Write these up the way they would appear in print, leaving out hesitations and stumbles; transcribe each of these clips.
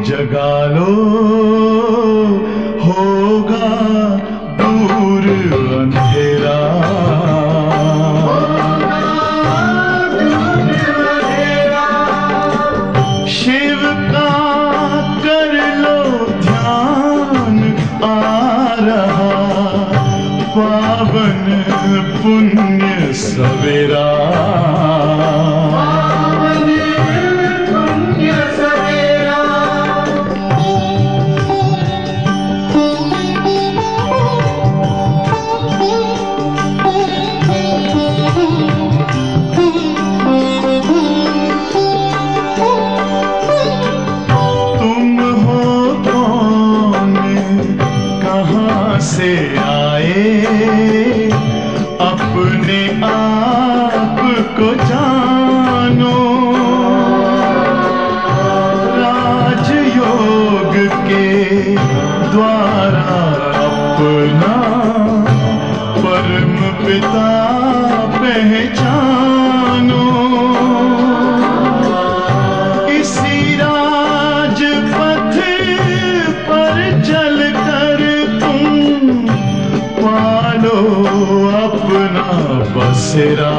जगा लो, होगा दूर अंधेरा। शिव का कर लो ध्यान, आ रहा पावन पुण्य सवेरा। से आए अपने आप को जानो, राजयोग के द्वारा अपना परम पिता पहचानो। इसी राजपथ पर चलकर पालो अपना बसेरा।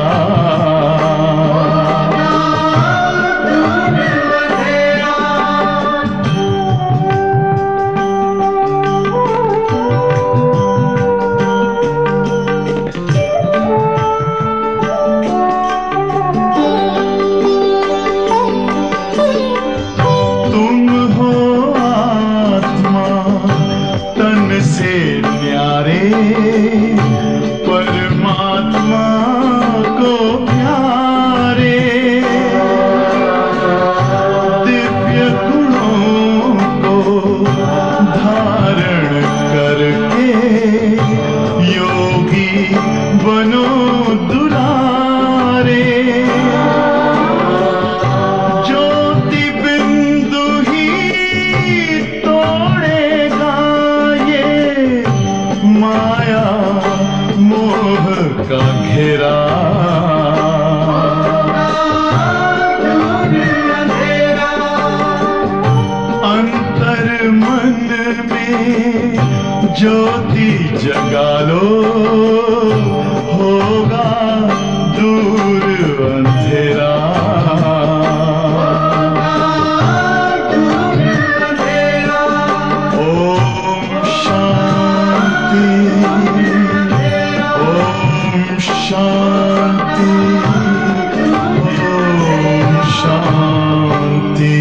तुम हो आत्मा तन से न्यारे, परमात्मा को प्यारे। दिव्य गुणों को धारण करके योगी बनो दुलारे। ज्योति बिंदु ही तोड़ेगा ये माया मोह का घेरा। अंतर मन में ज्योति जगा लो, होगा दूर अंधेरा। ओम शांति, ओम शांति, ओम शांति।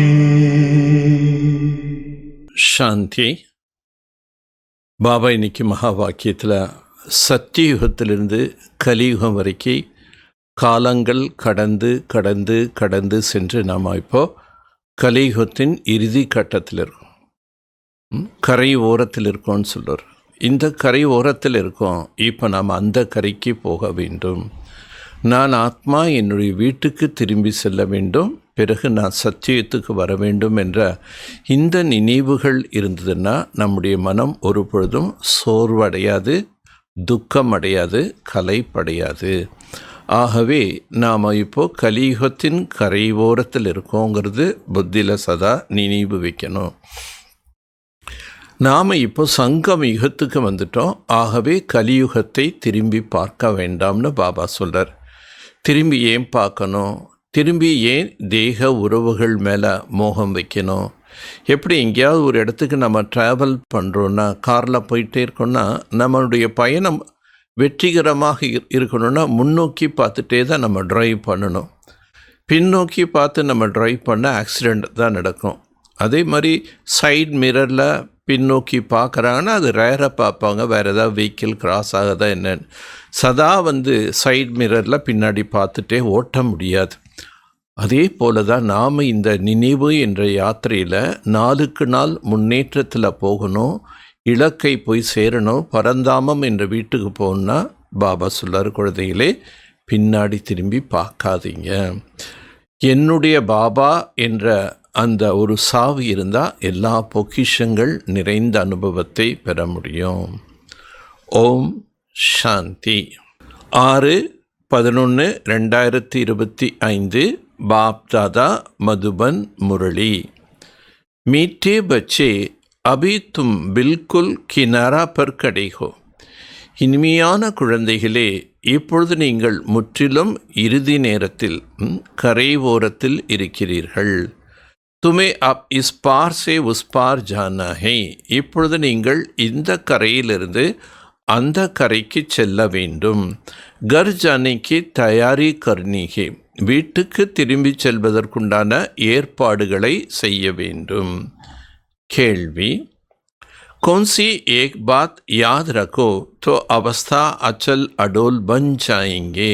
சாந்தி. பாபா இன்னைக்கு மகா வாக்கியத்தில் சத்தியுகத்திலிருந்து கலியுகம் வரைக்கும் காலங்கள் கடந்து கடந்து கடந்து சென்று நாம் இப்போது கலியுகத்தின் இறுதி கட்டத்தில் இருக்கோம். கரை ஓரத்தில் இருக்கோம்னு சொல்கிறார். இந்த கரை ஓரத்தில் இருக்கோம். இப்போ நாம் அந்த கரைக்கு போக வேண்டும். நான் ஆத்மா என்னுடைய வீட்டுக்கு திரும்பி செல்ல வேண்டும், பிறகு நான் சத்தியத்துக்கு வர வேண்டும் என்ற இந்த நினைவுகள் இருந்ததுன்னா நம்முடைய மனம் ஒரு பொழுதும் சோர்வடையாது, துக்கம் அடையாது, கலைப்படையாது. ஆகவே நாம் இப்போது கலியுகத்தின் கரை ஓரத்தில் இருக்கோங்கிறது புத்தியில் சதா நினைவு வைக்கணும். நாம் இப்போ சங்கம் யுகத்துக்கு வந்துட்டோம். ஆகவே கலியுகத்தை திரும்பி பார்க்க வேண்டாம்னு பாபா சொல்கிறார். திரும்பி ஏன் பார்க்கணும்? திரும்பி ஏன் தேக உறவுகள் மேலே மோகம் வைக்கணும்? எப்படி எங்கேயாவது ஒரு இடத்துக்கு நம்ம ட்ராவல் பண்ணுறோன்னா, காரில் போயிட்டே இருக்கோன்னா, நம்மளுடைய பயணம் வெற்றிகரமாக இருக்கணும்னா முன்னோக்கி பார்த்துட்டே தான் நம்ம ட்ரைவ் பண்ணணும். பின்னோக்கி பார்த்து நம்ம ட்ரைவ் பண்ண ஆக்சிடெண்ட் தான் நடக்கும். அதே மாதிரி சைட் மிரரில் பின்னோக்கி பார்க்குறாங்கன்னா அது ரேராக பார்ப்பாங்க, வேறு ஏதாவது வெஹிக்கிள் கிராஸ் ஆகுதா என்னன்னு. சதா சைட் மிரரில் பின்னாடி பார்த்துட்டே ஓட்ட முடியாது. அதே போல தான் நாம் இந்த நினைவு என்ற யாத்திரையில் நாளுக்கு நாள் முன்னேற்றத்தில் போகணும், இலக்கை போய் சேரணும். பரந்தாமம் என்ற வீட்டுக்கு போகணுன்னா பாபா சொல்லார், குழந்தைகளே பின்னாடி திரும்பி பார்க்காதீங்க. என்னுடைய பாபா என்ற அந்த ஒரு சாவி இருந்தால் எல்லா பொக்கிஷங்கள் நிறைந்த அனுபவத்தை பெற முடியும். ஓம் சாந்தி. 6/11/2025 பாப் தாதா மதுபன் முரளி. मीठे बच्चे अभी तुम बिल्कुल किनारा पर खड़े हो. இனிமையான குழந்தைகளே, இப்பொழுது நீங்கள் முற்றிலும் இறுதி நேரத்தில் கரை ஓரத்தில் இருக்கிறீர்கள். துமே அப் இஸ் பார் சே உஸ் பார் ஜானா ஹை. இப்பொழுது நீங்கள் இந்த கரையிலிருந்து அந்த கரைக்கு செல்ல வேண்டும். கர் ஜானேக்கு தயாரி கர்னி ஹை. வீட்டுக்கு திரும்பி செல்வதற்குண்டான ஏற்பாடுகளை செய்ய வேண்டும். கேள்வி: कौन सी एक बात याद रखो तो अवस्था अचल अडोल बन जाएंगे.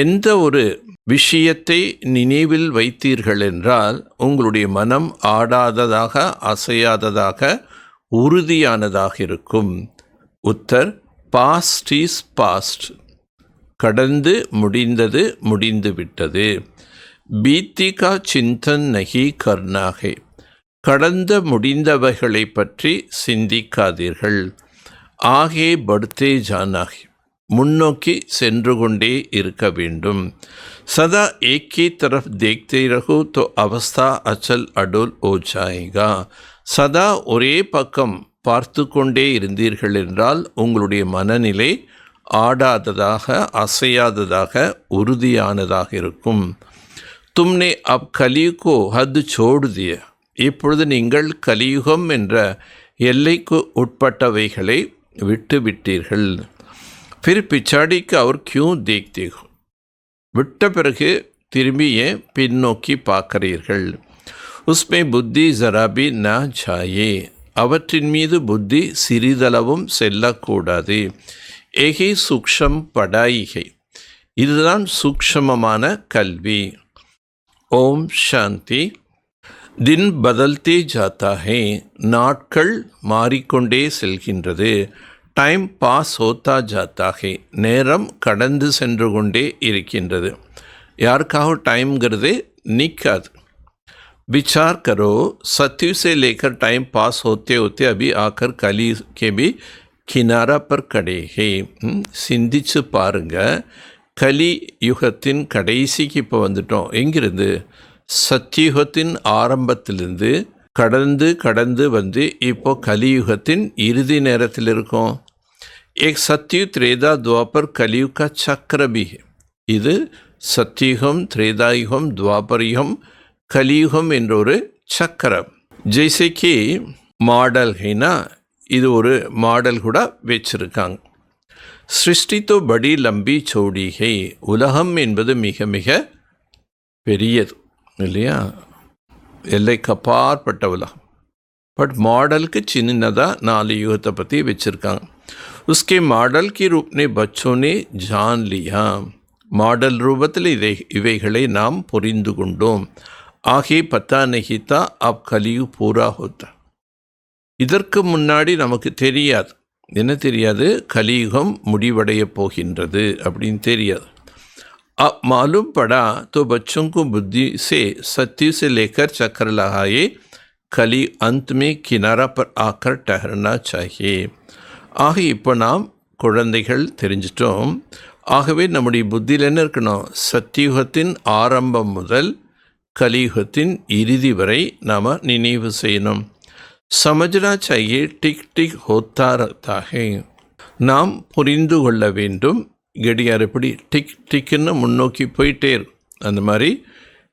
எந்த ஒரு விஷயத்தை நினைவில் வைத்தீர்கள் என்றால் உங்களுடைய மனம் ஆடாததாக, அசையாததாக, உறுதியானதாக இருக்கும். உத்தர்: பாஸ்ட் இஸ் பாஸ்ட். கடந்து முடிந்தது முடிந்துவிட்டது. பீத்தி கா சிந்தன் நஹி கர்னா ஹை. கடந்த முடிந்தவைகளை பற்றி சிந்திக்காதீர்கள். ஆகே படுத்தே ஜானாகி. முன்னோக்கி சென்று கொண்டே இருக்க வேண்டும். சதா ஏக்கி தரஃப் தேக்தே ரஹோ தோ அவஸ்தா அச்சல் அடோல் ஓ ஜாயேகா. சதா ஒரே பக்கம் பார்த்து கொண்டே இருந்தீர்கள் என்றால் உங்களுடைய மனநிலை ஆடாததாக, அசையாததாக, உறுதியானதாக இருக்கும். தும்னே அப் கலியுகோ ஹத் சோடு திய. இப்பொழுது நீங்கள் கலியுகம் என்ற எல்லைக்கு உட்பட்டவைகளை விட்டுவிட்டீர்கள். फिर पिछाड़ी का और क्यों देखते हो. விட்ட பிறகு திரும்பி ஏன் பின்னோக்கி பார்க்கிறீர்கள். உஸ்மே புத்தி ஜராபி ந ஜாயே. அவற்றின் மீது புத்தி சிறிதளவும் செல்லக்கூடாது. ஏகி சூக்ஷம் படாயிகை. இதுதான் சூக்ஷமமான கல்வி. ஓம் சாந்தி. दिन बदलते जाता है. நாட்கள் மாறிக்கொண்டே செல்கின்றது. டைம் பாஸ் होता जाता है. நேரம் கடந்து சென்று கொண்டே இருக்கின்றது. யாருக்காக டைம்ங்கிறது நிற்காது. विचार करो, सत्य से लेकर टाइम पास होते होते अभी आकर कली के भी किनारा पर खड़े हैं. சிந்திச்சு பாருங்க. கலி யுகத்தின் கடைசிக்கு இப்போ வந்துட்டோம். எங்கிருந்து? சத்தியுகத்தின் ஆரம்பத்திலிருந்து கடந்து வந்து இப்போ கலியுகத்தின் இறுதி நேரத்தில் இருக்கோம். एक सत्युग त्रेधा द्वापर कलियुग का चक्र भी है. இது சத்தியுகம், திரேதாயுகம், துவாபரயுகம், கலியுகம் என்ற ஒரு சக்கரம். ஜெய்சேக்கு மாடல் ஹைனா, இது ஒரு மாடல் கூட வச்சிருக்காங்க. சிருஷ்டி தோ படி லம்பி சௌடி ஹை. உலகம் என்பது மிக மிக பெரியது இல்லையா, எல்லைக்கு அப்பாற்பட்ட உலகம். பட் மாடலுக்கு சின்னதாக 4 யுகத்தை பற்றி வச்சுருக்காங்க. உஸ்கே மாடல் கி ரூப்னே பச்சோனே ஜான் லியா. மாடல் ரூபத்தில் இவைகளை நாம் புரிந்து கொண்டோம். ஆகே பத்தா நஹிதா அப் கலியு பூரா ஹோத்தா. இதற்கு முன்னாடி நமக்கு தெரியாது. என்ன தெரியாது? கலியுகம் முடிவடைய போகின்றது அப்படின்னு தெரியாது. अब मालूम पड़ा तो बच्चों को बुद्धि से सत्य से लेकर चक्कर लगाए कली अंत में किनारा पर आकर ठहरना चाहिए. ஆக இப்போ நாம் குழந்தைகள் தெரிஞ்சிட்டோம். ஆகவே நம்முடைய புத்தியில் என்ன இருக்கணும்? சத்தியுகத்தின் ஆரம்பம் முதல் கலியுகத்தின் இறுதி வரை நாம் நினைவு செய்யணும். சமஜ்னா சாயே டிக் டிக் ஹோத்தா ரஹ்தா ஹை. நாம் புரிந்து கொள்ள வேண்டும். கடியார் எப்படி டிக் டிக்குன்னு முன்னோக்கி போயிட்டே இருக்கும், அந்த மாதிரி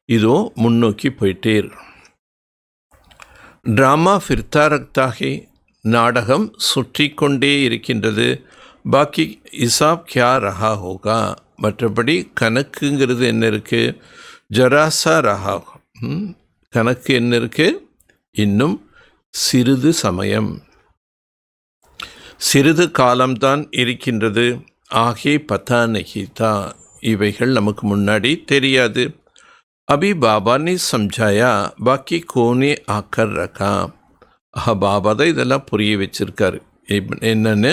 இதுவும் முன்னோக்கி போயிட்டே இருக்கும். ட்ராமா ஃபிர்தா ரக்தா ஹை. நாடகம் சுற்றி கொண்டே இருக்கின்றது. பாக்கி இசாப் கியா ரஹா ஹோகா. மற்றபடி கணக்குங்கிறது என்ன இருக்குது? ஜராசா ரஹா. கணக்கு என்ன இருக்குது? இன்னும் சிறிது சமயம், சிறிது காலம்தான் இருக்கின்றது. ஆகே பத்தா நஹிதா. இவைகள் நமக்கு முன்னாடி தெரியாது. அபி பாபா ने समझाया பாக்கி கோனே ஆக்கர் ரகா. பாபா தான் இதெல்லாம் புரிய வச்சிருக்காரு. என்னன்னு?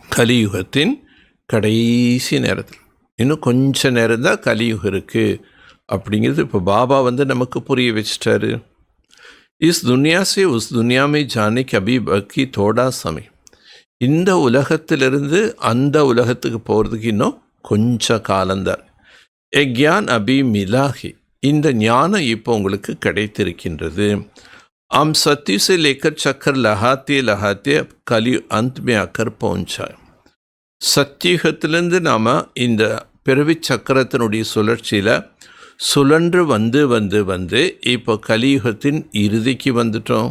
கலியுகத்தின் கடைசி நேரத்தில் இன்னும் கொஞ்ச நேரம் தான் கலியுகம் இருக்குது அப்படிங்கிறது இப்போ பாபா நமக்கு புரிய வச்சிட்டாரு. இஸ் துனியா से उस दुनिया में जाने के अभी बाकी थोड़ा समय. இந்த உலகத்திலிருந்து அந்த உலகத்துக்கு போகிறதுக்கு இன்னும் கொஞ்சம் காலம்தான். எக்யான் அபி மிலாஹி. இந்த ஞானம் இப்போ உங்களுக்கு கிடைத்திருக்கின்றது. हम सत्य से लेकर चक्कर लहाते लहाते अब कलयुग अंत में आकर पहुंचा. சத்தியுகத்திலிருந்து நாம் இந்த பிறவி சக்கரத்தினுடைய சுழற்சியில் சுழன்று வந்து வந்து வந்து இப்போ கலியுகத்தின் இறுதிக்கு வந்துட்டோம்.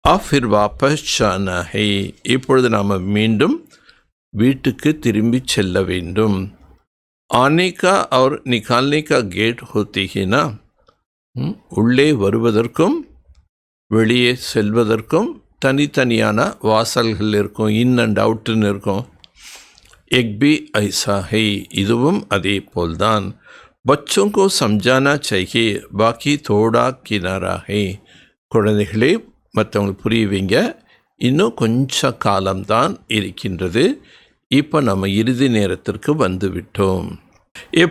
ஃபிர் வாபஸ் ஜானா ஹை, இப்பொழுது நாம் மீண்டும் வீட்டுக்கு திரும்பி செல்ல வேண்டும். ஆனே கா और निकालने का गेट होती है ना, உள்ளே வருவதற்கும் வெளியே செல்வதற்கும் தனித்தனியான வாசல்கள் இருக்கும், இன் அண்ட் அவுட்டுன்னு இருக்கும். எக் பி ஐசா ஹை, இதுவும் அதே போல்தான். बच्चों को समझाना चाहिए, பாக்கி தோடா கினாரா ஹை. குழந்தைகளே, மற்றவங்களுக்கு புரிய வைங்க, இன்னும் கொஞ்சம் காலம்தான் இருக்கின்றது, இப்போ நம்ம இறுதி நேரத்திற்கு வந்து விட்டோம்.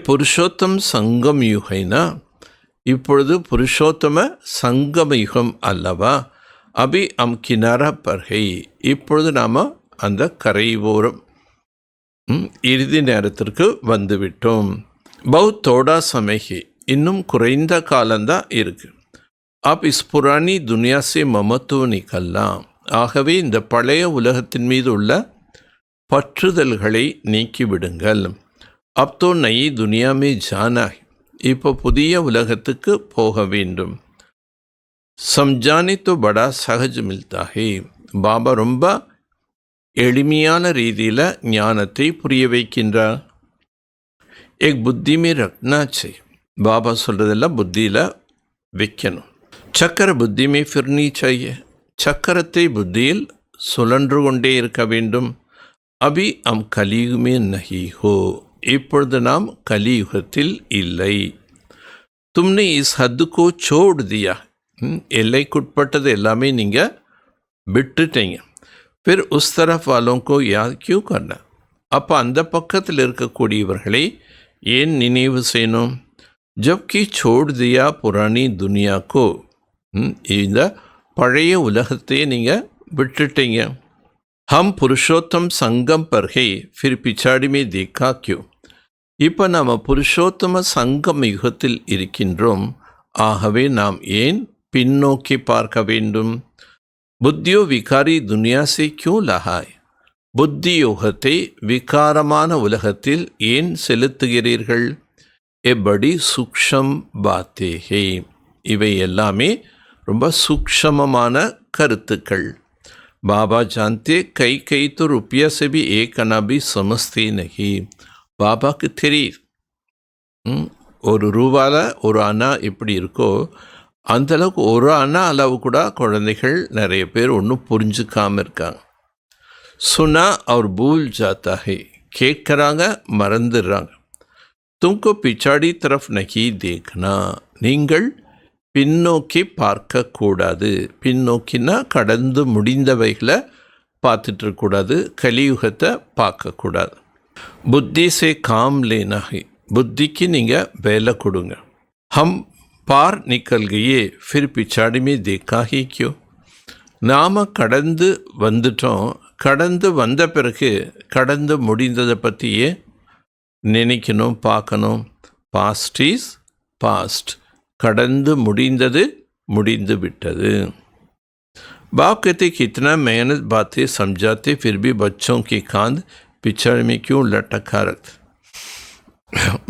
புருஷோத்தம் சங்கம் யுகைனா, இப்பொழுது புருஷோத்தம சங்கம யுகம் அல்லவா. அபி அம் கினாரா பர்ஹை, இப்பொழுது நாம் அந்த கரைவோரம் இறுதி நேரத்திற்கு வந்துவிட்டோம். பௌத் தோடா சமயி, இன்னும் குறைந்த காலம்தான் இருக்கு. அப் இஸ் புராணி துனியா சே மமத்துவ நிகல்லாம், ஆகவே இந்த பழைய உலகத்தின் மீது உள்ள பற்றுதல்களை நீக்கிவிடுங்கள். அப் தோ நயி துனியா மே ஜானா, இப்போ புதிய உலகத்துக்கு போக வேண்டும். சம்ஜானே தோ படா சகஜ் மில்தா ஹே, பாபா ரொம்ப எளிமையான ரீதியில் ஞானத்தை புரிய வைக்கின்றார். எக் புத்தி மே ரக்னா செய், பாபா சொல்கிறதெல்லாம் புத்தியில் வைக்கணும். சக்கர புத்தி மே ஃபிர்னி செய்ய, சக்கரத்தை புத்தியில் சுழன்று கொண்டே இருக்க வேண்டும். அபி அம் கலியுகமே நஹி ஹோ, இப்பொழுது நாம் கலியுகத்தில் இல்லை. தும்னே இஸ் ஹத்துக்கோ சோடு தியா, எல்லைக்குட்பட்டது எல்லாமே நீங்கள் விட்டுட்டீங்க. फिर उस तरफ वालों को याद क्यों करना, அப்போ அந்த பக்கத்தில் இருக்கக்கூடியவர்களை ஏன் நினைவு செய்யணும். ஜப்கி சோடு தியா புராணி துனியாக்கோ, இந்த பழைய உலகத்தையே நீங்கள் விட்டுட்டீங்க. ஹம் புருஷோத்தம் சங்கம் பர்ஹை ஃபிர் பிச்சாடி மே தேக்கா கியூ, இப்போ நாம் புருஷோத்தம சங்கம் யுகத்தில் இருக்கின்றோம், ஆகவே நாம் ஏன் பின்னோக்கி பார்க்க வேண்டும். புத்தியோ விகாரி துனியா சே கியூ லஹாய், புத்தி யோகத்தை விகாரமான உலகத்தில் ஏன் செலுத்துகிறீர்கள். படி சூக்ஷம் பாத்தே ஹே, இவை எல்லாமே ரொம்ப சூக்ஷமமான கருத்துக்கள். பாபா ஜான்தே கை கை தோ ருப்பியா சே பி ஏக் அனா பி சமஸ்தே நஹி, பாபாவுக்கு தெரியுது ஒரு ரூபாவில் ஒரு அணா எப்படி இருக்கோ அந்தளவுக்கு ஒரு அணா அளவு கூட குழந்தைகள் நிறைய பேர் ஒன்றும் புரிஞ்சுக்காமல் இருக்காங்க. சுனா அவர் பூல் ஜாத்தா ஹை, கேட்குறாங்க மறந்துடுறாங்க. தும்கோ பிச்சாடி தரஃப் நகி தேக்னா, நீங்கள் பின்னோக்கி பார்க்கக்கூடாது. பின்னோக்கினா கடந்து முடிந்தவைகளை பார்த்துட்ருக்கூடாது, கலியுகத்தை பார்க்கக்கூடாது. புத்தி சே காம் லேனா ஹை, புத்திக்கு நீங்கள் வேலை கொடுங்க. ஹம் பார் nickel Gaye Phir பிச்சாடி May Tek he கியோ, நாம் கடந்து வந்துட்டோம், கடந்து வந்த பிறகு கடந்து முடிந்ததை பற்றியே நினைக்கணும் பார்க்கணும். பாஸ்ட் இஸ் பாஸ்ட், கடந்து முடிந்தது முடிந்து விட்டது. बाप कहते कितना मेहनत बातें समझाते फिर भी बच्चों की कांध पिछड़ में क्यों लटका रखते.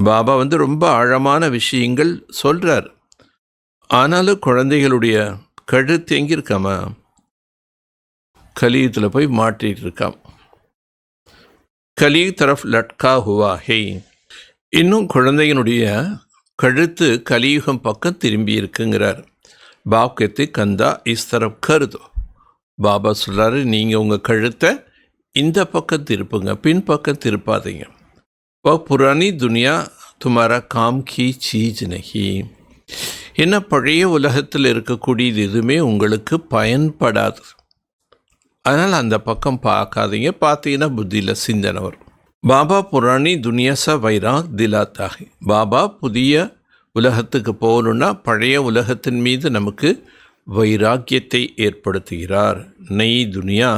பாபா ரொம்ப ஆழமான விஷயங்கள் சொல்கிறார், ஆனாலும் குழந்தைகளுடைய கழுத்து எங்கே இருக்காமா, கலியுகத்தில் போய் மாட்டிகிட்டு இருக்காம். கலியுக தரஃப் லட்கா ஹுவா ஹே, இன்னும் குழந்தைகளுடைய கழுத்து கலியுகம் பக்கம் திரும்பி இருக்குங்கிறார். பாப் கத்து கந்தா இஸ் தரப் கருதோ, பாபா சொல்கிறாரு நீங்கள் உங்கள் கழுத்தை இந்த பக்கம் திருப்புங்க, பின் பக்கம் திருப்பாதீங்க. புராணி துனியா துமாரா காம் கி சீஜ் நஹி, என்ன பழைய உலகத்தில் இருக்கக்கூடியது எதுவுமே உங்களுக்கு பயன்படாது, அதனால் அந்த பக்கம் பார்க்காதீங்க, பார்த்தீங்கன்னா புத்தியில் சிந்தனை வரும். பாபா புராணி துனியா சா வைராக் திலாத்தாகி, பாபா புதிய உலகத்துக்கு போகணுன்னா பழைய உலகத்தின் மீது நமக்கு வைராக்கியத்தை ஏற்படுத்துகிறார். நெய் துனியா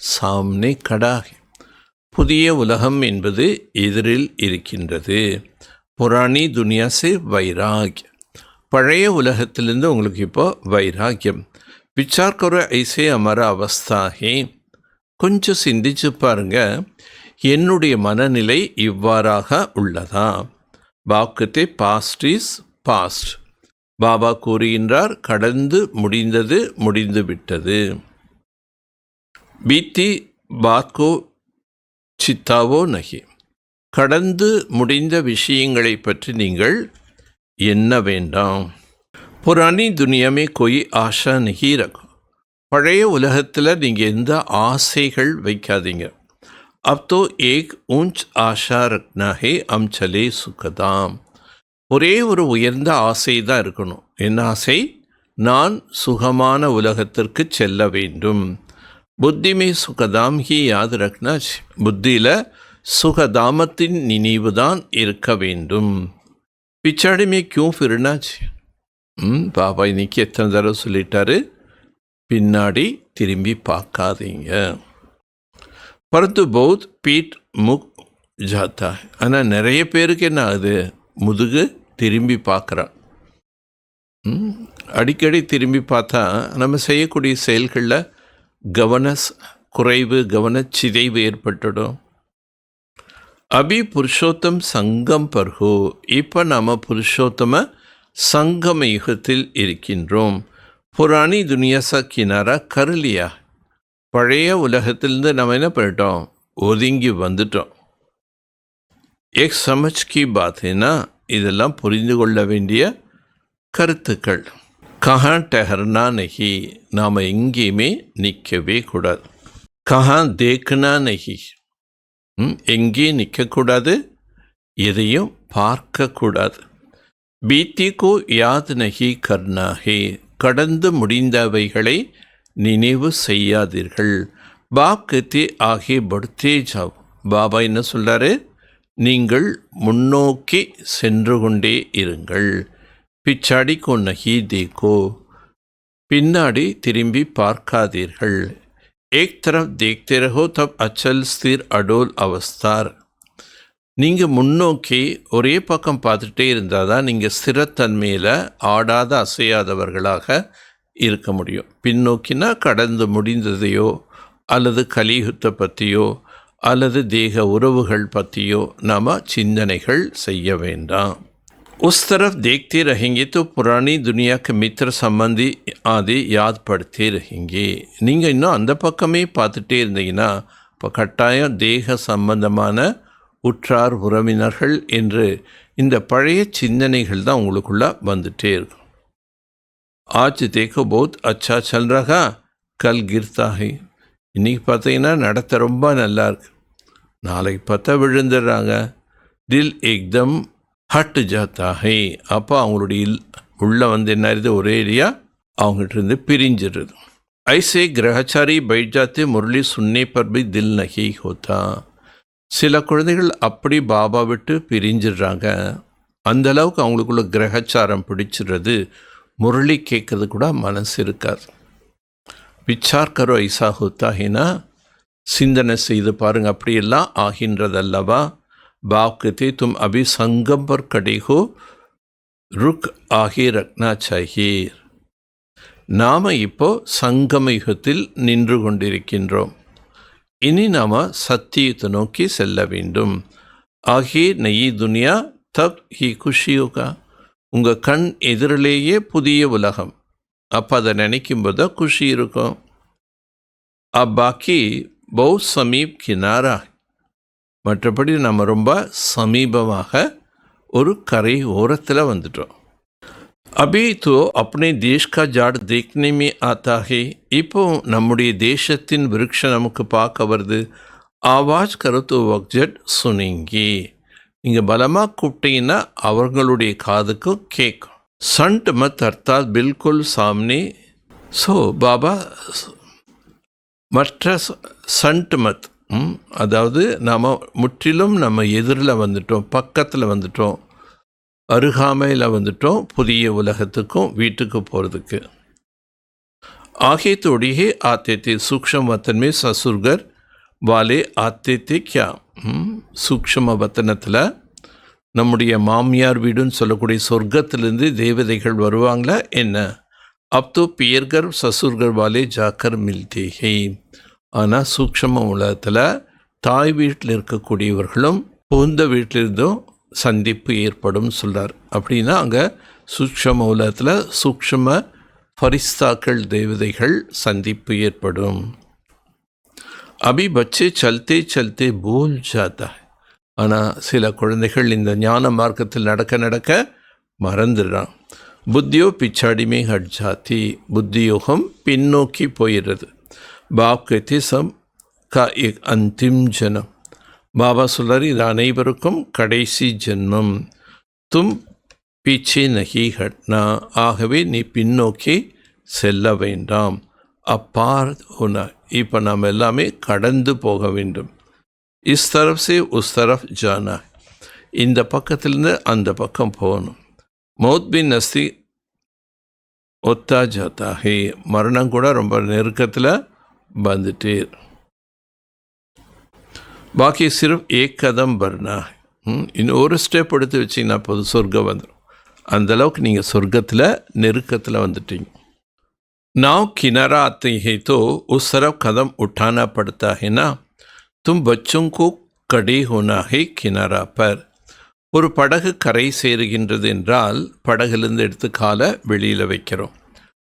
சாம்னே கடாகி, புதிய உலகம் என்பது எதிரில் இருக்கின்றது. புராணி துனியா சே வைராக், பழைய உலகத்திலிருந்து உங்களுக்கு இப்போ வைராக்கியம். विचार करो ऐसे हमारा अवस्था है. கொஞ்சம் சிந்திச்சு பாருங்க, என்னுடைய மனநிலை இவ்வாறாக உள்ளதா? வாக்குத்தே பாஸ்ட் இஸ் பாஸ்ட். பாபா கூறுகின்றார், கடந்து முடிந்தது முடிந்து விட்டது. பீத்தி பாத்கோ சித்தாவோ நகி. கடந்து முடிந்த விஷயங்களை பற்றி நீங்கள் எண்ண வேண்டாம். புராணி துனியாமே கோய் ஆஷா நகி ரகோ. பழைய உலகத்தில் நீங்கள் எந்த ஆசைகள் வைக்காதீங்க. அப் தோ ஏக் ஊஞ்ச் ஆஷா ரக்னா ஹே அம் சலே சுகதாம். ஒரே ஒரு உயர்ந்த ஆசை தான் இருக்கணும். என்ன ஆசை? நான் சுகமான உலகத்திற்கு செல்ல வேண்டும். புத்திமே சுகதாம் ஹி யாத் ரக்னா. புத்தியில் சுகதாமத்தின் நினைவு தான் இருக்க வேண்டும். பிச்சாடிமே கியூ ஃபிர்னாச்சு. பாபா இன்னைக்கு எத்தனை தடவை சொல்லிட்டாரு, பின்னாடி திரும்பி பார்க்காதீங்க. பரந்து பௌத் பீட் முக் ஜாத்தா. ஆனால் நிறைய பேருக்கு என்ன ஆகுது, முதுகு திரும்பி பார்க்குறான். அடிக்கடி திரும்பி பார்த்தா நம்ம செய்யக்கூடிய செயல்களில் கவன குறைவு, கவனச்சிதைவு ஏற்பட்டுடும். அபி புருஷோத்தம் சங்கம் பர்ஹோ. இப்போ நாம் புருஷோத்தம சங்கம யுகத்தில் இருக்கின்றோம். புராணி துனியாசா கினாரா கருலியா. பழைய உலகத்திலிருந்து நம்ம என்ன பண்ணிட்டோம், ஒதுங்கி வந்துட்டோம். ஏக் சமஜ் கி பாத்னா, இதெல்லாம் புரிந்து கொள்ள வேண்டிய கருத்துக்கள். கஹா டெஹர்னா நகி. நாம் எங்கேயுமே நிற்கவே கூடாது. கஹா தேக்னா நகி. எங்கேயும் நிற்கக்கூடாது, எதையும் பார்க்கக்கூடாது. பீத்தி கோ யாத் நகி கர்னா ஹே. கடந்து முடிந்தவைகளை நினைவு செய்யாதீர்கள். பாப் கத்தே ஆகே படுத்தே ஜாவ். பாபா என்ன சொல்கிறாரு, நீங்கள் முன்னோக்கி சென்று கொண்டே இருங்கள். பிச்சாடி கோ நகி தேக்கோ. பின்னாடி திரும்பி பார்க்காதீர்கள். एक तरफ देखते रहो तब अचल स्थिर अडोल अवस्थार. நீங்கள் முன்னோக்கி ஒரே பக்கம் பார்த்துட்டே இருந்தால் தான் நீங்கள் ஸ்திரத்தன்மையில் ஆடாத அசையாதவர்களாக இருக்க முடியும். பின்னோக்கினா கடந்து முடிந்ததையோ அல்லது கலியுகத்தை பற்றியோ அல்லது தேக உறவுகள் பற்றியோ நாம் சிந்தனைகள் செய்ய வேண்டாம். उस तरफ देखते रहेंगे तो पुरानी दुनिया के मित्र संबंधी आदि याद पड़ते रहेंगे. நீங்கள் இன்னும் அந்த பக்கமே பார்த்துட்டே இருந்தீங்கன்னா இப்போ கட்டாயம் தேக சம்பந்தமான உற்றார் உறவினர்கள் என்று இந்த பழைய சிந்தனைகள் தான் உங்களுக்குள்ளே வந்துட்டே இருக்கும். ஆஜ் தேக்கோ பௌத் அச்சா சல் ரஹா கல் கிர்தா ஹை. இன்றைக்கி பார்த்தீங்கன்னா நடத்த ரொம்ப நல்லா இருக்கு, நாளைக்கு பார்த்தா விழுந்துடுறாங்க. தில் ஏக்தம் ஹட் ஜாத்தா ஹே. அப்போ அவங்களுடைய உள்ள என்ன ஆயிடுது, ஒரேடியாக அவங்ககிட்ட இருந்து பிரிஞ்சிடுது. ஐசே கிரகச்சாரி பைட் ஜாத்தே முரளி சுன்னே பர் பி தில் நகி ஹோத்தா. சில குழந்தைகள் அப்படி பாபா விட்டு பிரிஞ்சிடுறாங்க. அந்தளவுக்கு அவங்களுக்குள்ள கிரகச்சாரம் பிடிச்சிடுறது, முரளி கேட்கறது கூட மனசு இருக்காது. விச்சார் கரோ ஐசா ஹோத்தா ஹேனா. சிந்தனை செய்து பாருங்கள், அப்படியெல்லாம் ஆகின்றதல்லவா. बाप कहते तुम अभी संगम पर खड़े हो, रुक आगे रखना चाहिए. நாம் இப்போ சங்கம யுகத்தில் நின்று கொண்டிருக்கின்றோம். இனி நாம் சத்தியத்தை நோக்கி செல்ல வேண்டும். ஆகே நயி துனியா தப் ஹி குஷி யோகா. உங்கள் கண் எதிரிலேயே புதிய உலகம். அப்போ அதை நினைக்கும்போது தான் குஷி இருக்கும். பாக்கி பௌத் சமீப் கினாரா. மற்றபடி நம்ம ரொம்ப சமீபமாக ஒரு கரை ஓரத்தில் வந்துட்டோம். அபி தோ அப்னே தேஷ் கா ஜாட் தேக்னே மே ஆத்தா ஹே. இப்போ நம்முடைய தேசத்தின் விருட்சம் நமக்கு பார்க்க வருது. ஆவாஜ் கருத்து வக்ஜட் சுனிங்கி. நீங்கள் பலமாக கூப்பிட்டீங்கன்னா அவர்களுடைய காதுக்கும் கேட்கும். சண்ட் மத் அர்த்தாத் பில்குல் சாம்னே. ஸோ பாபா மற்ற சண்ட் மத், அதாவது நாம் முற்றிலும் நம்ம எதிரில் வந்துட்டோம், பக்கத்தில் வந்துட்டோம், அருகாமையில் வந்துட்டோம் புதிய உலகத்துக்கும் வீட்டுக்கு போகிறதுக்கு. आगे थोड़ी ही आते थे सूक्ष्म वतन में ससुरगर वाले आते थे क्या. சூக்ஷ்ம வத்தனத்தில் நம்முடைய மாமியார் வீடுன்னு சொல்லக்கூடிய சொர்க்கத்திலிருந்து தேவதைகள் வருவாங்களா என்ன? அப் தோ பியர்கர் சசுர்கர் வாலே ஜாக்கர் மில்தே ஹே. ஆனால் சூக்ஷ்ம உலகத்தில் தாய் வீட்டில் இருக்கக்கூடியவர்களும் புகுந்த வீட்டிலிருந்தும் சந்திப்பு ஏற்படும் சொல்கிறார். அப்படின்னா அங்கே சூக்ஷ்ம உலகத்தில் சூக்ஷ்ம ஃபரிஸ்தாக்கள் தேவதைகள் சந்திப்பு ஏற்படும். அபி பச்சே சல்தே சல்தே பூல் ஜாத்தா. ஆனால் சில குழந்தைகள் இந்த ஞான மார்க்கத்தில் நடக்க நடக்க மறந்துடுறான். புத்தியோ பிச்சாடிமே ஹட் ஜாத்தி. புத்தியோகம் பின்னோக்கி போயிடுறது. பாப் கே சம் கா எக் அந்திம் ஜனம். பாபா சொல்கிறார், இது அனைவருக்கும் கடைசி ஜென்மம். தும் பீச்சே நகி ஹட்னா. ஆகவே நீ பின்னோக்கி செல்ல வேண்டாம். அப்பார் உன. இப்போ நாம் எல்லாமே கடந்து போக வேண்டும். இஸ் தரஃப் சே உஸ் தரஃப் ஜானா. இந்த பக்கத்துலேருந்து அந்த பக்கம் போகணும். மௌத் பின் நஸ்தி ஒத்தா ஜாத்தா ஹே. மரணம் கூட ரொம்ப நெருக்கத்தில் வந்துட்டே. பாக்கி சிர்ஃப் ஏக் கதம் பர்னா. இன்னும் ஒரு ஸ்டெப் எடுத்து வச்சிங்கன்னா போதும், சொர்க்கம் வந்துடும். அந்தளவுக்கு நீங்கள் சொர்க்கத்தில் நெருக்கத்தில் வந்துட்டீங்க. नाव किनारा आते ही तो उस तरफ कदम उठाना पड़ता है ना. तुम बच्चों को कड़े होना है किनारा पर. ஒரு படகு கரை சேருகின்றது என்றால் படகுலேருந்து எடுத்து காலை வெளியில் வைக்கிறோம்.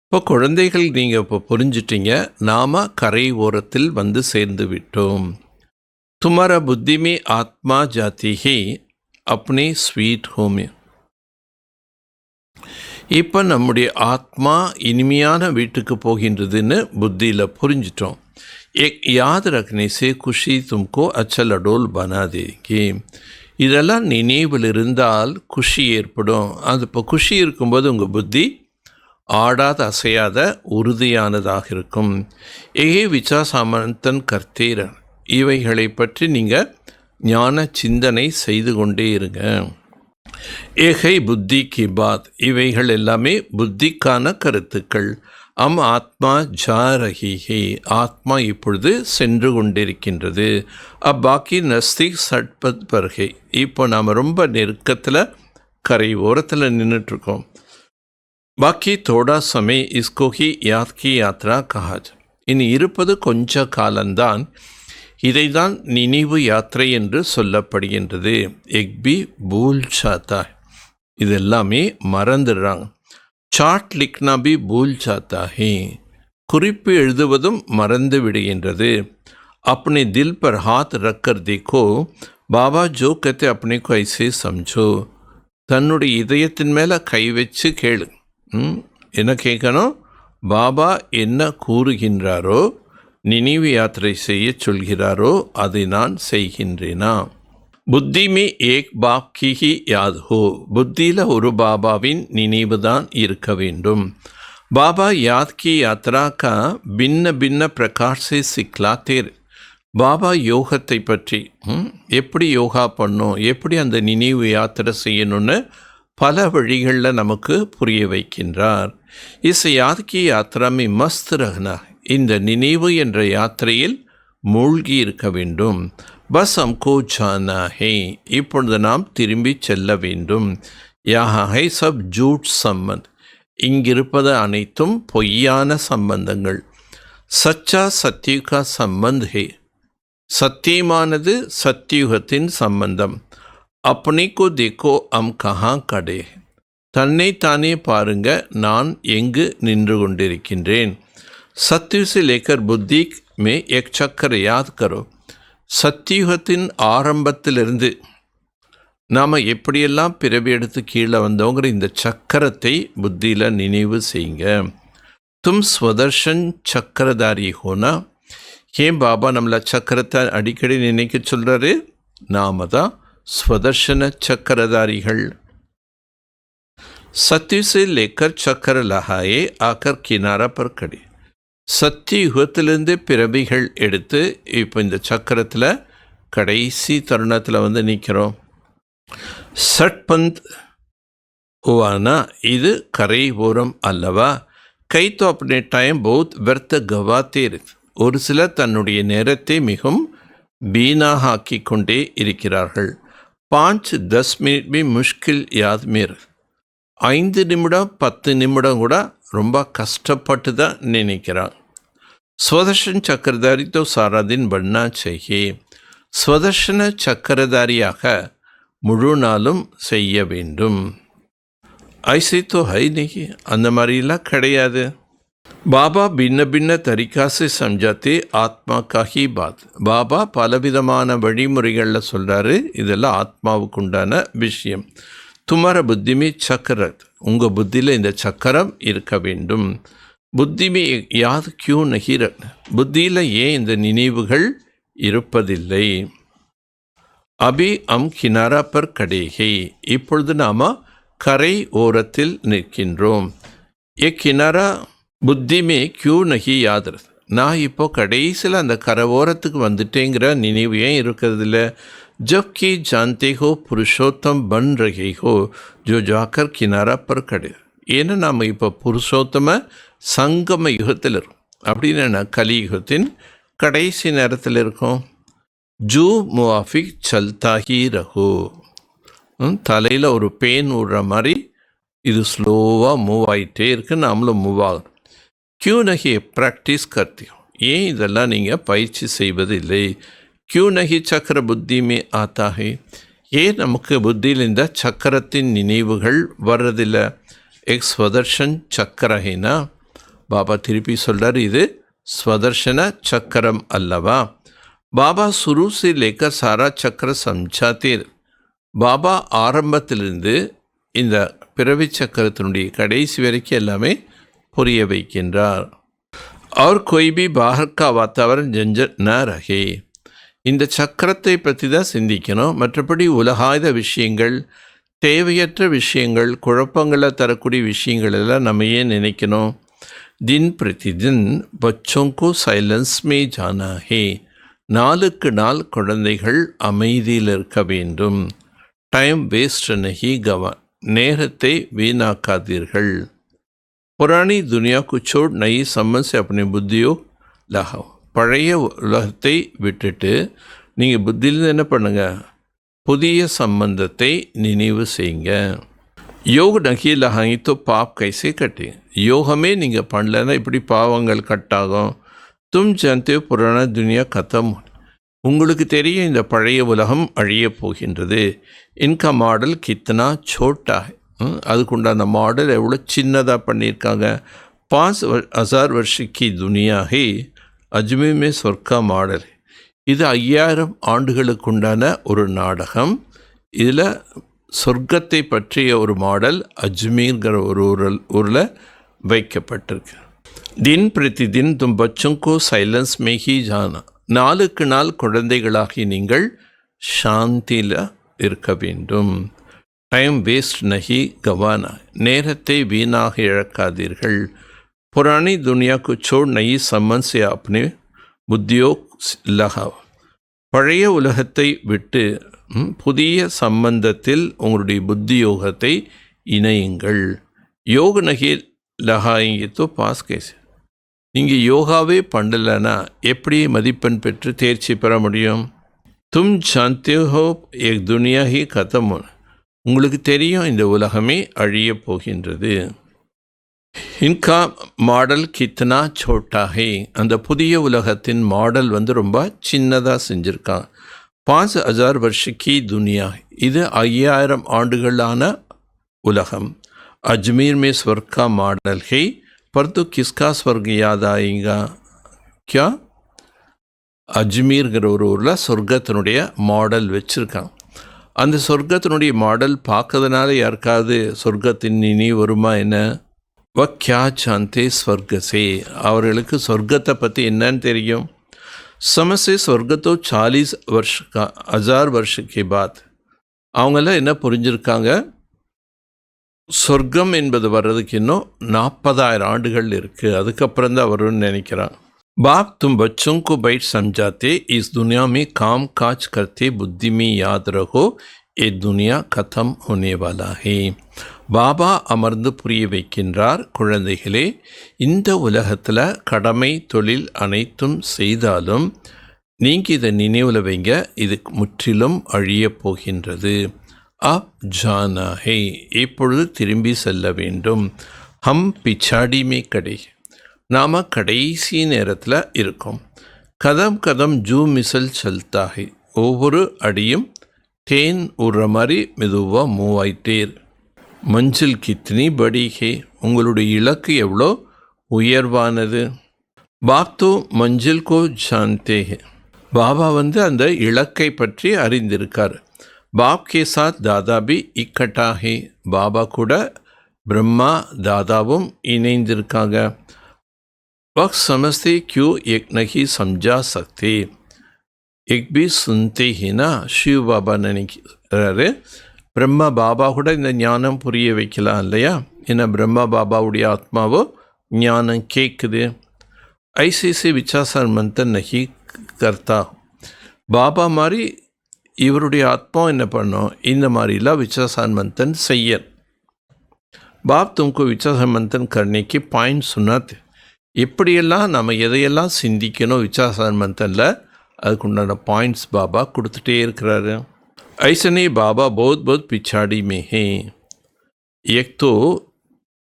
இப்போ குழந்தைகள் நீங்கள் இப்போ புரிஞ்சிட்டீங்க, நாம் கரை ஓரத்தில் வந்து சேர்ந்து விட்டோம். துமாரா புத்தி में ஆத்மா जाती है अपने स्वीट होम. இப்போ நம்முடைய ஆத்மா இனிமையான வீட்டுக்கு போகின்றதுன்னு புத்தியில் புரிஞ்சிட்டோம். एक याद रखने से खुशी तुमको अच्छा लडोल बना देगी. இதெல்லாம் நினைவில் இருந்தால் குஷி ஏற்படும். அது இப்போ குஷி இருக்கும்போது உங்கள் புத்தி ஆடாத அசையாத உறுதியானதாக இருக்கும். ஏகே விச்சா சாமந்தன் கர்த்தேரன். இவைகளை பற்றி நீங்கள் ஞான சிந்தனை செய்து கொண்டே இருங்க. ஏகை புத்தி கி பாத். இவைகள் எல்லாமே புத்திக்கான கருத்துக்கள். ஆத்மா ஜா ரஹி ஹே. ஆத்மா இப்பொழுது சென்று கொண்டிருக்கின்றது. பாக்கி நஸ்திக் சட்பத் பர்ஹே. இப்போ நாம் ரொம்ப நெருக்கத்தில் கரை ஓரத்தில் நின்றுட்டுருக்கோம். பாக்கி தோடா சமய இஸ்கோ ஹி யாத் கி யாத்ரா கஹாஜ். இனி இருப்பது கொஞ்ச காலம்தான். இதைதான் நினைவு யாத்திரை என்று சொல்லப்படுகின்றது. எக்பி பூல் சாத்தா. இது எல்லாமே மறந்துடுறாங்க. சாட் லிக்னா பி பூல் சாத்தா ஹே. குறிப்பு எழுதுவதும் மறந்து விடுகின்றது. अपने दिल पर हाथ रख कर देखो बाबा जो कहते अपने को ऐसे समझो. தன்னுடைய இதயத்தின் மேலே கை வச்சு கேளு. என்ன கேட்கணும்? பாபா என்ன கூறுகின்றாரோ, நினைவு யாத்திரை செய்ய சொல்கிறாரோ அதை நான் செய்கின்றேனா. புத்தி மே ஏக் பாப் கி ஹி யாத் ஹோ. புத்தியில் ஒரு பாபாவின் நினைவு தான் இருக்க வேண்டும். பாபா யாத் கி யாத்ரா கா பின்ன பின்ன பிரகார் சே சிக்லாத்தே. பாபா யோகத்தை பற்றி எப்படி யோகா பண்ணணும், எப்படி அந்த நினைவு யாத்திரை செய்யணும்னு பல வழிகளில் நமக்கு புரிய வைக்கின்றார். இஸ் யாத் கி யாத்ரா மே மஸ்த் ரஹ்னா. இந்த நினைவு என்ற யாத்திரையில் மூழ்கி இருக்க வேண்டும். பஸ் ஹம்கோ ஜானா ஹே. இப்பொழுது நாம் திரும்பி செல்ல வேண்டும். யஹா ஹை சப் ஜூட் சம்பந்த். இங்கிருப்பது அனைத்தும் பொய்யான சம்பந்தங்கள். சச்சா சத்யுகா சம்பந்த் ஹே. சத்தியமானது சத்தியுகத்தின் சம்பந்தம். அப்னேகோ தேக்கோ அம் கஹா கடே. தன்னைத்தானே பாருங்க, நான் எங்கு நின்று கொண்டிருக்கின்றேன். सत्य से लेकर बुद्धि में एक चक्कर याद करो. சத்தியுகத்தின் ஆரம்பத்திலிருந்து நாம் எப்படியெல்லாம் பிறவி எடுத்து கீழே வந்தோங்கிற இந்த சக்கரத்தை புத்தியில் நினைவு செய்யுங்க. தும் ஸ்வதர்ஷன் சக்கரதாரி ஹோனா. ஏன் பாபா நம்மளை சக்கரத்தை அடிக்கடி நினைக்க சொல்கிறாரு? நாம தான் ஸ்வதர்ஷன சக்கரதாரிகள். सत्य से लेकर चक्कर लहाए आकर किनारा पर खड़े. சத்தியுகத்திலிருந்து பிறவிகள் எடுத்து இப்போ இந்த சக்கரத்தில் கடைசி தருணத்தில் வந்து நிற்கிறோம். சட்பந்த் ஓவானா. இது கரை ஓரம் அல்லவா? கை தோ அப்னே டைம் பௌத் व्यर्थ गवाते. ஒரு சிலர் தன்னுடைய நேரத்தை மிகவும் வீணாக ஆக்கி கொண்டே இருக்கிறார்கள். 5-10 मिनट भी मुश्किल याद में रख 5 நிமிடம் 10 நிமிடம் கூட ரொம்ப கஷ்டப்பட்டு தான் நினைக்கிறான். ஸ்வதர்ஷன் சக்கரதாரி तो सारा दिन बनना चाहिए. ஸ்வதர்ஷன சக்கரதாரியாக முழு நாளும் செய்ய வேண்டும். ஐசே तो है नहीं, அந்த மாதிரிலாம் கிடையாது. பாபா பின்ன பின்ன தரிகா से समझाते ஆத்மா का ही बात. பாபா பலவிதமான வழிமுறைகளில் சொல்கிறாரு, இதெல்லாம் ஆத்மாவுக்கு உண்டான விஷயம். துமார புத்தி में சக்கர, உங்கள் புத்தியில் இந்த சக்கரம் இருக்க வேண்டும். புத்தி में याद क्यों नहीं रखना, புத்தியில் ஏன் இந்த நினைவுகள் இருப்பதில்லை. அபி அம் கினாரா பர் கடைகை, இப்பொழுது நாம் கரை ஓரத்தில் நிற்கின்றோம். ஏ கினாரா புத்தி மே கியூ நகி யாதர், நான் இப்போ கடைசியில் அந்த கரை ஓரத்துக்கு வந்துட்டேங்கிற நினைவு ஏன் இருக்கிறதில்ல. ஜப்கி ஜான்தே ஹோ புருஷோத்தம் பன் ரகே ஹோ ஜோ ஜாக்கர் கினாரா பர் கடை. ஏன்னா நாம் இப்போ புருஷோத்தம சங்கம யுகத்தில் இருக்கோம். அப்படின்னு கலியுகத்தின் கடைசி நேரத்தில் இருக்கோம். ஜூ முவாஃபிக் சல்தாஹி ரஹோ, தலையில் ஒரு பேன் விடுற மாதிரி இது ஸ்லோவாக மூவ் ஆகிட்டே இருக்குது, நாமளும் மூவ் ஆகணும். क्यों नहीं प्रैक्टिस करती हो, ஏன் இதெல்லாம் நீங்கள் பயிற்சி செய்வதில்லை. क्यों नहीं சக்கர புத்தி में आता है, ஏன் நமக்கு புத்தியில் இந்த சக்கரத்தின் நினைவுகள் வர்றதில்லை. எக் ஸ்வதர்ஷன் சக்கரஹேனா, பாபா திருப்பி சொல்கிறார், இது ஸ்வதர்ஷன சக்கரம் அல்லவா. பாபா சுரு से लेकर सारा சக்கர समझाते. பாபா ஆரம்பத்திலிருந்து இந்த பிறவி சக்கரத்தினுடைய கடைசி வரைக்கும் எல்லாமே புரிய வைக்கின்றார். और कोई भी बाहर का वातावरण झंझट न रहे, இந்த சக்கரத்தை பற்றி தான் சிந்திக்கணும். மற்றபடி உலகாயுத விஷயங்கள், தேவையற்ற விஷயங்கள், குழப்பங்களை தரக்கூடிய விஷயங்கள் எல்லாம் நம்ம ஏன் நினைக்கணும். தின் பிரதிதின் பச்சோங்கோ சைலன்ஸ் மே ஜானா ஹே, நாளுக்கு நாள் குழந்தைகள் அமைதியில் இருக்க வேண்டும். டைம் வேஸ்ட் நஹி கவா, நேரத்தை வீணாக்காதீர்கள். पुरानी दुनिया को छोड़ नई संबंध से अपने बुद्धियों लगाओ. பழைய உலகத்தை விட்டுட்டு நீங்கள் புத்தியில் என்ன பண்ணுங்க, புதிய சம்பந்தத்தை நினைவு செய்யுங்க. யோக நகி லகாங்கி तो पाप कैसे कटे, யோகமே நீங்கள் பண்ணலன்னா இப்படி பாவங்கள் கட்டாகும். தும் ஜான்தே புராண துனியா கதம், உங்களுக்கு தெரியும் இந்த பழைய உலகம் அழியப் போகின்றது. இன்கா மாடல் கித்தனா சோட்டா, அதுக்குண்டான மாடல் எவ்வளோ சின்னதாக பண்ணியிருக்காங்க. 5000 वर्ष की दुनिया है, அஜ்மீர் மே சொர்க்கா மாடல், இது 5000 ஆண்டுகளுக்குண்டான ஒரு நாடகம். இதில் சொர்க்கத்தை பற்றிய ஒரு மாடல் அஜ்மீர்கிற ஒரு ஊரில் வைக்கப்பட்டிருக்கு. தின் பிரதி தின் தும் பச்சோங்கோ சைலன்ஸ் மேஹி ஜானா, நாளுக்கு நாள் குழந்தைகளாகி நீங்கள் சாந்தியில் இருக்க வேண்டும். டைம் வேஸ்ட் நஹி கவானா, நேரத்தை வீணாக இழக்காதீர்கள். புராணி துனியா கு சோட் நயி சம்பந்த் से अपने புத்தியோ லகாவ், பழைய உலகத்தை விட்டு புதிய சம்பந்தத்தில் உங்களுடைய புத்தியோகத்தை இணையுங்கள். யோக நகி லகாயிங்க तो பாஸ் கேஸ், நீங்கள் யோகாவே பண்ணலைன்னா எப்படி மதிப்பெண் பெற்று தேர்ச்சி பெற முடியும். தும் ஜான்தே ஹோ ஏக் துனியா ஹி கதம், உங்களுக்கு தெரியும் இந்த உலகமே அழியப் போகின்றது. இன்கா மாடல் கித்தனா சோட்டா ஹே, அந்த புதிய உலகத்தின் மாடல் ரொம்ப சின்னதாக செஞ்சுருக்கான். 5000 वर्ष की दुनिया, இது 5000 ஆண்டுகளான உலகம். அஜ்மீர் மே ஸ்வர்கா மாடல் ஹே, பர்து கிஸ்கா ஸ்வர்க் யாத் ஆயேங்கா கியா. அஜ்மீர்கிற ஒரு ஊரில் சொர்க்கத்தினுடைய மாடல் வச்சுருக்கான். அந்த சொர்க்கத்தினுடைய மாடல் பார்க்கறதுனால யாருக்காவது சொர்க்கத்தின் நினைவு வருமா என்ன. வ கியா சாந்தே ஸ்வர்கசே, அவர்களுக்கு சொர்க்கத்தை பற்றி என்னன்னு தெரியும். சமசே சொர்க்கத்தோ 40 वर्ष का 1000 वर्ष के बाद, அவங்கெல்லாம் என்ன புரிஞ்சிருக்காங்க, சொர்க்கம் என்பது வர்றதுக்கு இன்னும் 40,000 ஆண்டுகள் இருக்குது, அதுக்கப்புறம் தான் வரும்னு நினைக்கிறான். बाप तुम बच्चों को बैठ समझाते, इस दुनिया में काम काज करते, बुद्धि में याद रखो ये दुनिया खत्म होने वाला है. பாபா அமர்ந்து புரிய வைக்கின்றார், குழந்தைகளே, இந்த உலகத்தில் கடமை தொழில் அனைத்தும் செய்தாலும் நீங்கள் இதை நினைவில் வைங்க, இது முற்றிலும் அழியப் போகின்றது. அப் ஜானா ஹே, இப்பொழுது திரும்பி செல்ல வேண்டும். ஹம் பிச்சாடி மே கடை, நாம் கடைசி நேரத்தில் இருக்கோம். கதம் கதம் ஜூ மிசல் சல்தா ஹே, ஒவ்வொரு அடியும் தேன் உடுற மாதிரி மெதுவாக மூவ் ஆயிட்டே. மஞ்சில் கித்னி படி ஹே, உங்களுடைய இலக்கு எவ்வளோ உயர்வானது. பாப் தோ மஞ்சில் கோ ஜான்தே ஹே, பாபா அந்த இலக்கை பற்றி அறிந்திருக்கார். பாப் கே சாத் தாதா பி இக்கட்டா ஹே, பாபா கூட பிரம்மா தாதாவும் இணைந்திருக்காங்க. வக்த் சமஸ்தே கியூ எக் நகி சம்ஜா சக்தே, எக் பி சுன்தே ஹினா, ஷிவ் பாபா நினைக்கிறாரு. பிரம்மா பாபா கூட இந்த ஞானம் புரிய வைக்கலாம் இல்லையா? ஏன்னா பிரம்மா பாபாவுடைய ஆத்மாவோ ஞானம் கேட்குது. ஐசிசி விச்சாசார் மந்தன் நகி கர்த்தா, பாபா மாதிரி இவருடைய ஆத்மா என்ன பண்ணோம், இந்த மாதிரிலாம் விச்சாசார் மந்தன் செய்ய. பாப் தும்கு விச்சாசார் மந்தன் கர்ணிக்கு பாயிண்ட் சொன்னாத், எப்படியெல்லாம் நம்ம எதையெல்லாம் சிந்திக்கணும் விச்சாசார் மந்தனில், அதுக்குண்டான பாயிண்ட்ஸ் பாபா கொடுத்துட்டே இருக்கிறாரு. ऐसे नहीं बाबा बहुत बहुत पिछाड़ी में हैं. एक तो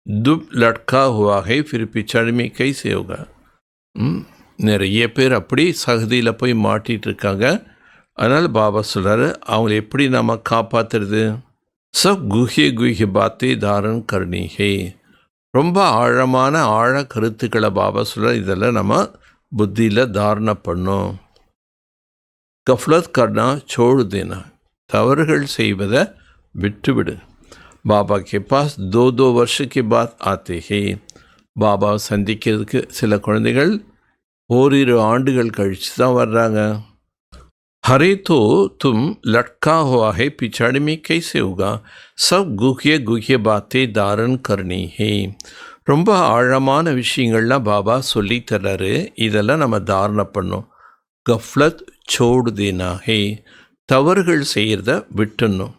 दुब लटका हुआ है, फिर पिछाड़ी में कैसे होगा. நிறைய பேர் அப்படி சகதியில் போய் மாட்டிகிட்டு இருக்காங்க. அதனால் பாபா சொல்கிறாரு, அவங்கள எப்படி நம்ம காப்பாற்றுறது. சப் குஹ்ய குஹ்ய பாத்தே தாரன் கர்ணி ஹே, ரொம்ப ஆழமான ஆழ கருத்துக்களை பாபா சொல்கிறார், இதெல்லாம் நம்ம புத்தியில் தாரணை பண்ணோம். கஃப்லத் கர்னா சோடு தேனா, தவறுகள் செய்வதை விட்டுவிடு. பாபா கே பாஸ் दो वर्ष के बाद आते हैं. பாபா சந்திக்கிறதுக்கு சில குழந்தைகள் ஓரிரு ஆண்டுகள் கழித்து தான் வர்றாங்க. हरे तो तुम लटका हुआ है, पिछाड़ी में कैसे होगा. सब गुह्य गुह्य बातें धारण करनी है. ரொம்ப ஆழமான விஷயங்கள்லாம் பாபா சொல்லி தர்றாரு, இதெல்லாம் நம்ம தாரணை பண்ணோம். கஃப்லத் சோடு தேனா ஹே, தவறுகள் செய்கிறத விட்டுணும்.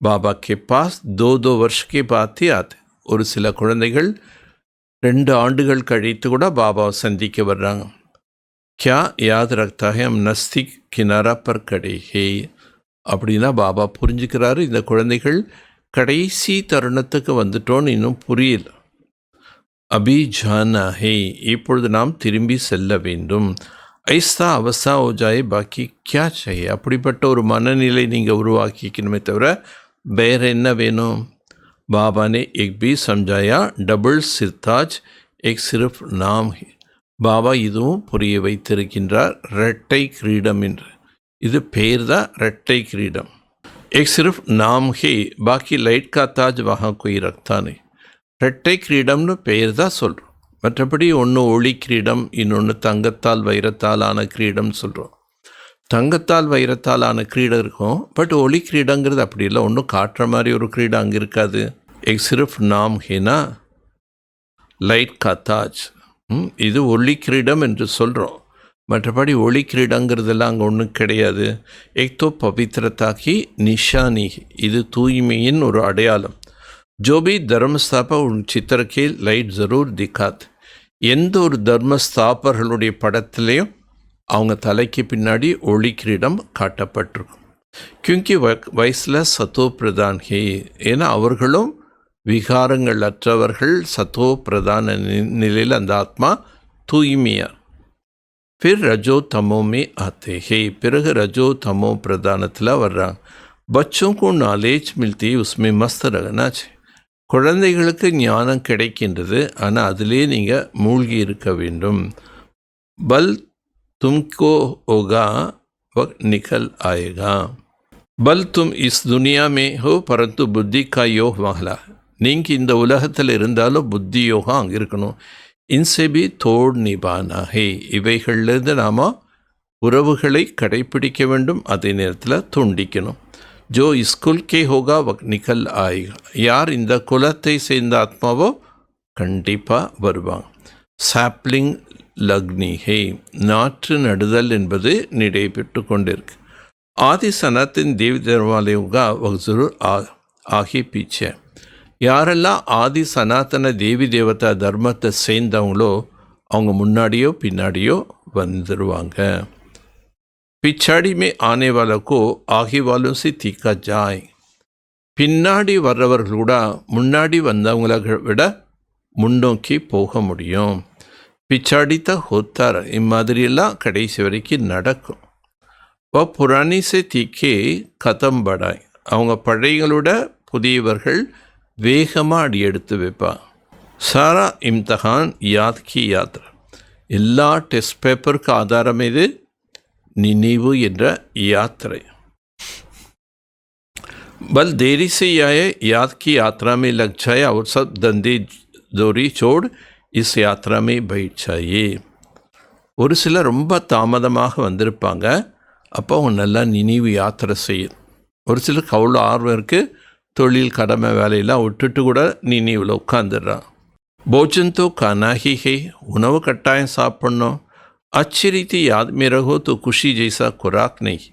பாபா கே பாஸ் दो वर्ष के बाद ही आते. ஒரு சில குழந்தைகள் 2 ஆண்டுகள் கழித்து கூட பாபாவை சந்திக்க வர்றாங்க. கியா யாத் ரக்தா ஹே ஹம் நஸ்திக் கினாரா பர் கடே ஹே, அப்படின்னா பாபா புரிஞ்சுக்கிறாரு, இந்த குழந்தைகள் கடைசி தருணத்துக்கு வந்துட்டோன்னு இன்னும் புரியல. அபி ஜானா ஹே, இப்பொழுது நாம் திரும்பி செல்ல வேண்டும். ஐஸ்தா அவஸ்தா ஓ ஜாயே பாக்கி கியா சாயே, அப்படிப்பட்ட ஒரு மனநிலை நீங்கள் உருவாக்கிக்கணுமே தவிர வேறு என்ன வேணும். பாபா நே எக் பி சம்ஜாயா டபுள் சிர்தாஜ் எக் சிர்ஃப் நாம் ஹே, பாபா இதுவும் புரிய வைத்திருக்கின்றார், இரட்டை கிரீடம் என்று. இது பேர் தான் இரட்டை கிரீடம். எக் சிர்ஃப் நாம் ஹே, பாக்கி லைட் கா தாஜ் வஹா கோய் ரக்தா நஹி. இரட்டை கிரீடம்னு பெயர் தான் சொல்கிறோம், மற்றபடி ஒன்று ஒளி கிரீடம், இன்னொன்று தங்கத்தால் வைரத்தால் ஆன கிரீடம் சொல்கிறோம். தங்கத்தால் வைரத்தால் ஆன கிரீடம் இருக்கும், பட் ஒளி கிரீடங்கிறது அப்படி இல்லை, ஒன்றும் காட்டுற மாதிரி ஒரு கிரீடம் அங்கே இருக்காது. எக் சிர்ஃப் நாம் ஹேனா லைட் கா தாஜ், இது ஒளி கிரீடம் என்று சொல்கிறோம், மற்றபடி ஒளி கிரீடங்கிறதெல்லாம் அங்கே ஒன்றும் கிடையாது. எக் தோ பவித்ரதாக்கி நிஷானி, இது தூய்மையின் ஒரு அடையாளம். जो भी धर्मस्थापक उन चित्र के लाइट ज़रूर दिखाते, எந்த ஒரு தர்மஸ்தாபர்களுடைய படத்துலேயும் அவங்க தலைக்கு பின்னாடி ஒளி கிரீடம் காட்டப்பட்டிருக்கும். கியூங்கி வயசில் சத்தோ பிரதான் ஹே, ஏன்னா அவர்களும் விகாரங்கள் அற்றவர்கள், சத்தோ பிரதான நிலையில் அந்த ஆத்மா தூய்மையார். फिर रजो तमो में आते हैं, பிறகு ரஜோ தமோ பிரதானத்தில் வர்றாங்க. बच्चों को नॉलेज मिलती, उसमें मस्त रहना चाहिए. குழந்தைகளுக்கு ஞானம் கிடைக்கின்றது, ஆனால் அதிலே நீங்கள் மூழ்கி இருக்க வேண்டும். பல் तुमको होगा वक्त निकल आएगा. பல் तुम इस दुनिया में हो परंतु बुद्धि का योग महला. நீங்கள் இந்த உலகத்தில் இருந்தாலும் புத்தி யோகம் அங்கே இருக்கணும். இன்சே பி தோடு நிபானா ஹே, இவைகளிலிருந்து நாம் உறவுகளை கடைப்பிடிக்க வேண்டும், அதே நேரத்தில் துண்டிக்கணும். ஜோ ஸ்கூல் கே ஹோகா வக் நிக்கல் ஆயிகா, யார் இந்த குலத்தை சேர்ந்த ஆத்மாவோ கண்டிப்பாக வருவாங்க. சாப்ளிங் லக்னி ஹே, நாற்று நடுதல் என்பது நடைபெற்று கொண்டிருக்கு. ஆதி சனாத்தின் தேவி தர்மாலயோகா வக்ஸுரு ஆகி பீச்சே, யாரெல்லாம் ஆதி சனாத்தன தேவி தேவதா தர்மத்தை சேர்ந்தவங்களோ அவங்க முன்னாடியோ பின்னாடியோ வந்துடுவாங்க. पिछाड़ी में आने वालों को आगे वालों से तीखा जाए. பின்னாடி வர்றவர்களோட முன்னாடி வந்தவங்களை விட முன்னோக்கி போக முடியும். பிச்சாடித்த ஹோத்தார் இம்மாதிரியெல்லாம் கடைசி வரைக்கும் நடக்கும். வ புராணி சே தீக்கே கதம் படாய், அவங்க பழையங்களோட புதியவர்கள் வேகமாக அடி எடுத்து வைப்பா. சாரா இம்தஹான் யாத் கி யாத்ரா, எல்லா டெஸ்ட் பேப்பருக்கு ஆதாரம் இது நினைவு என்ற யாத்திரை. बल देरी से आए याद की यात्रा में लग जाए और सब धंधे दोरी छोड़ इस यात्रा में बैठ जाइए. ஒரு சிலர் ரொம்ப தாமதமாக வந்திருப்பாங்க, அப்போ அவங்க நல்லா நினைவு யாத்திரை செய்யும். ஒரு சிலருக்கு அவ்வளோ ஆர்வம் இருக்குது, தொழில் கடமை வேலையெல்லாம் விட்டுட்டு கூட நினைவில் உட்காந்துடுறான். भोजन तो खाना ही है, உணவு கட்டாயம் சாப்பிட்ணும். अच्छी रीति याद में रहो तो खुशी जैसा खुराक नहीं,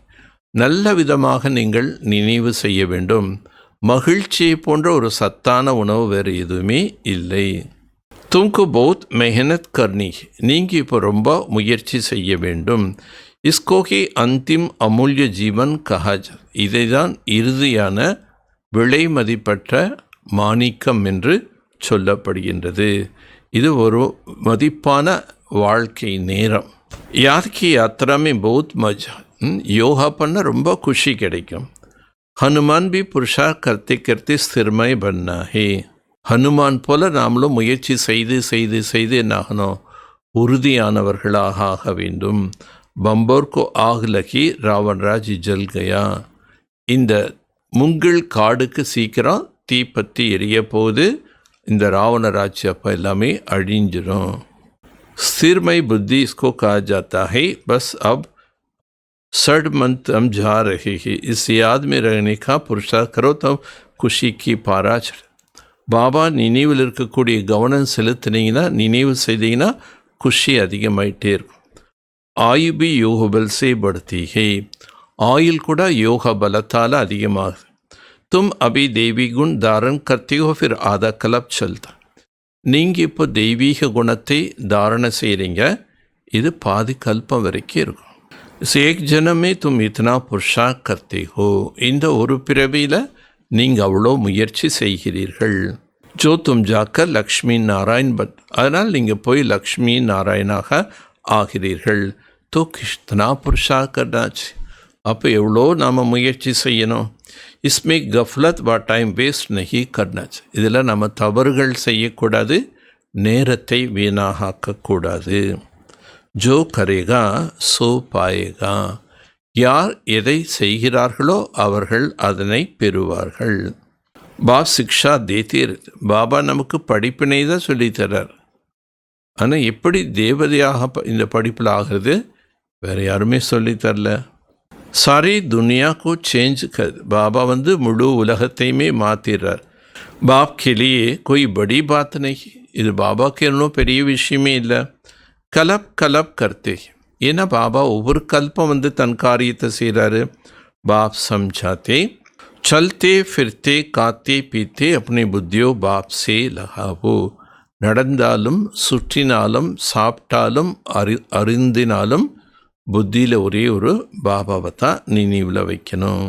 நல்ல விதமாக நீங்கள் நினைவு செய்ய வேண்டும். மகிழ்ச்சியை போன்ற ஒரு சத்தான உணவு வேறு எதுவுமே இல்லை. तुमको बहुत मेहनत करनी, நீங்கள் இப்போ ரொம்ப முயற்சி செய்ய வேண்டும். इसको ही अंतिम अमूल्य जीवन कहा जाए, இதை தான் இறுதியான விலை மதிப்பற்ற மாணிக்கம் என்று சொல்லப்படுகின்றது. இது ஒரு மதிப்பான வாழ்க்கை நேரம். याद की यात्रा में बहुत मजा, யோகா பண்ண ரொம்ப குஷி கிடைக்கும். ஹனுமான் பி புருஷா கர்த்தி கர்த்தி ஸ்திரமய பண்ணா ஹே, ஹனுமான் போல நாமளும் முயற்சி செய்து செய்து செய்து என்னாகணும், உறுதியானவர்களாக ஆக வேண்டும். பம்போர்கோ ஆக் லகி ராவணராஜ் ஜல் கயா, இந்த முங்கில் காடுக்கு சீக்கிரம் தீப்பத்தி எரிய போது இந்த ராவணராஜ் அப்போ எல்லாமே அழிஞ்சிடும். स्थिरमय बुद्धि इसको कहा जाता है. बस अब 6 मंथ हम जा रहे हैं, इस याद में रहने का पुरुषार्थ करो तब खुशी की पारा चढ़. பாபா நினைவில் இருக்கக்கூடிய கவனம் செலுத்தினீங்கன்னா, நினைவு செய்தீங்கன்னா குஷி அதிகமாயிட்டே இருக்கும். ஆயு பி யோக பல் சே படுத்தி ஹே, ஆயுள் கூட யோக பலத்தால் அதிகமாகுது. तुम अभी देवी गुण धारण करते हो, फिर आधा कल्प चलता. நீங்கள் இப்போ தெய்வீக குணத்தை தாரணை செய்கிறீங்க, இது பாதி கல்பம் வரைக்கும் இருக்கும். एक जन्म में तुम इतना पुरुषार्थ करते हो, இந்த ஒரு பிறவியில் நீங்கள் அவ்வளோ முயற்சி செய்கிறீர்கள். जो तुम जाकर லக்ஷ்மி நாராயண் பன், அதனால் நீங்கள் போய் லக்ஷ்மி நாராயணாக ஆகிறீர்கள். तो कितना पुरुषार्थ करना चाहिए, அப்போ எவ்வளோ நாம் முயற்சி செய்யணும். इसमें गफलत व टाइम वेस्ट नहीं करना चाहिए, இதில் நம்ம தவறுகள் செய்யக்கூடாது, நேரத்தை வீணாகக்கூடாது. जो करेगा सो पाएगा, யார் எதை செய்கிறார்களோ அவர்கள் அதனை பெறுவார்கள். பாப் சிக்ஷா தேத்தே, பாபா நமக்கு படிப்பினை தான் சொல்லித்தரார். ஆனால் எப்படி தேவதையாக இந்த படிப்பில் ஆகிறது வேறு யாருமே சொல்லித்தரல. सारी दुनिया को चेंज कर, बाबा வந்து முழு உலகத்தையுமே மாற்றிடுறார். बाप के लिए कोई बड़ी बात नहीं, இது பாபாக்கு இன்னும் பெரிய விஷயமே இல்லை. கலப் கலப் கர்த்தே, ஏன்னா பாபா ஒவ்வொரு கல்பம் வந்து தன் காரியத்தை செய்கிறாரு. பாப் சம்झाते, चलते फिरते खाते पीते अपनी बुद्धियों बाप से लगावो, நடந்தாலும் சுற்றினாலும் சாப்பிட்டாலும் அருந்தினாலும் புத்தியில் ஒரே ஒரு பாபாவை தான் நினைவில் வைக்கணும்.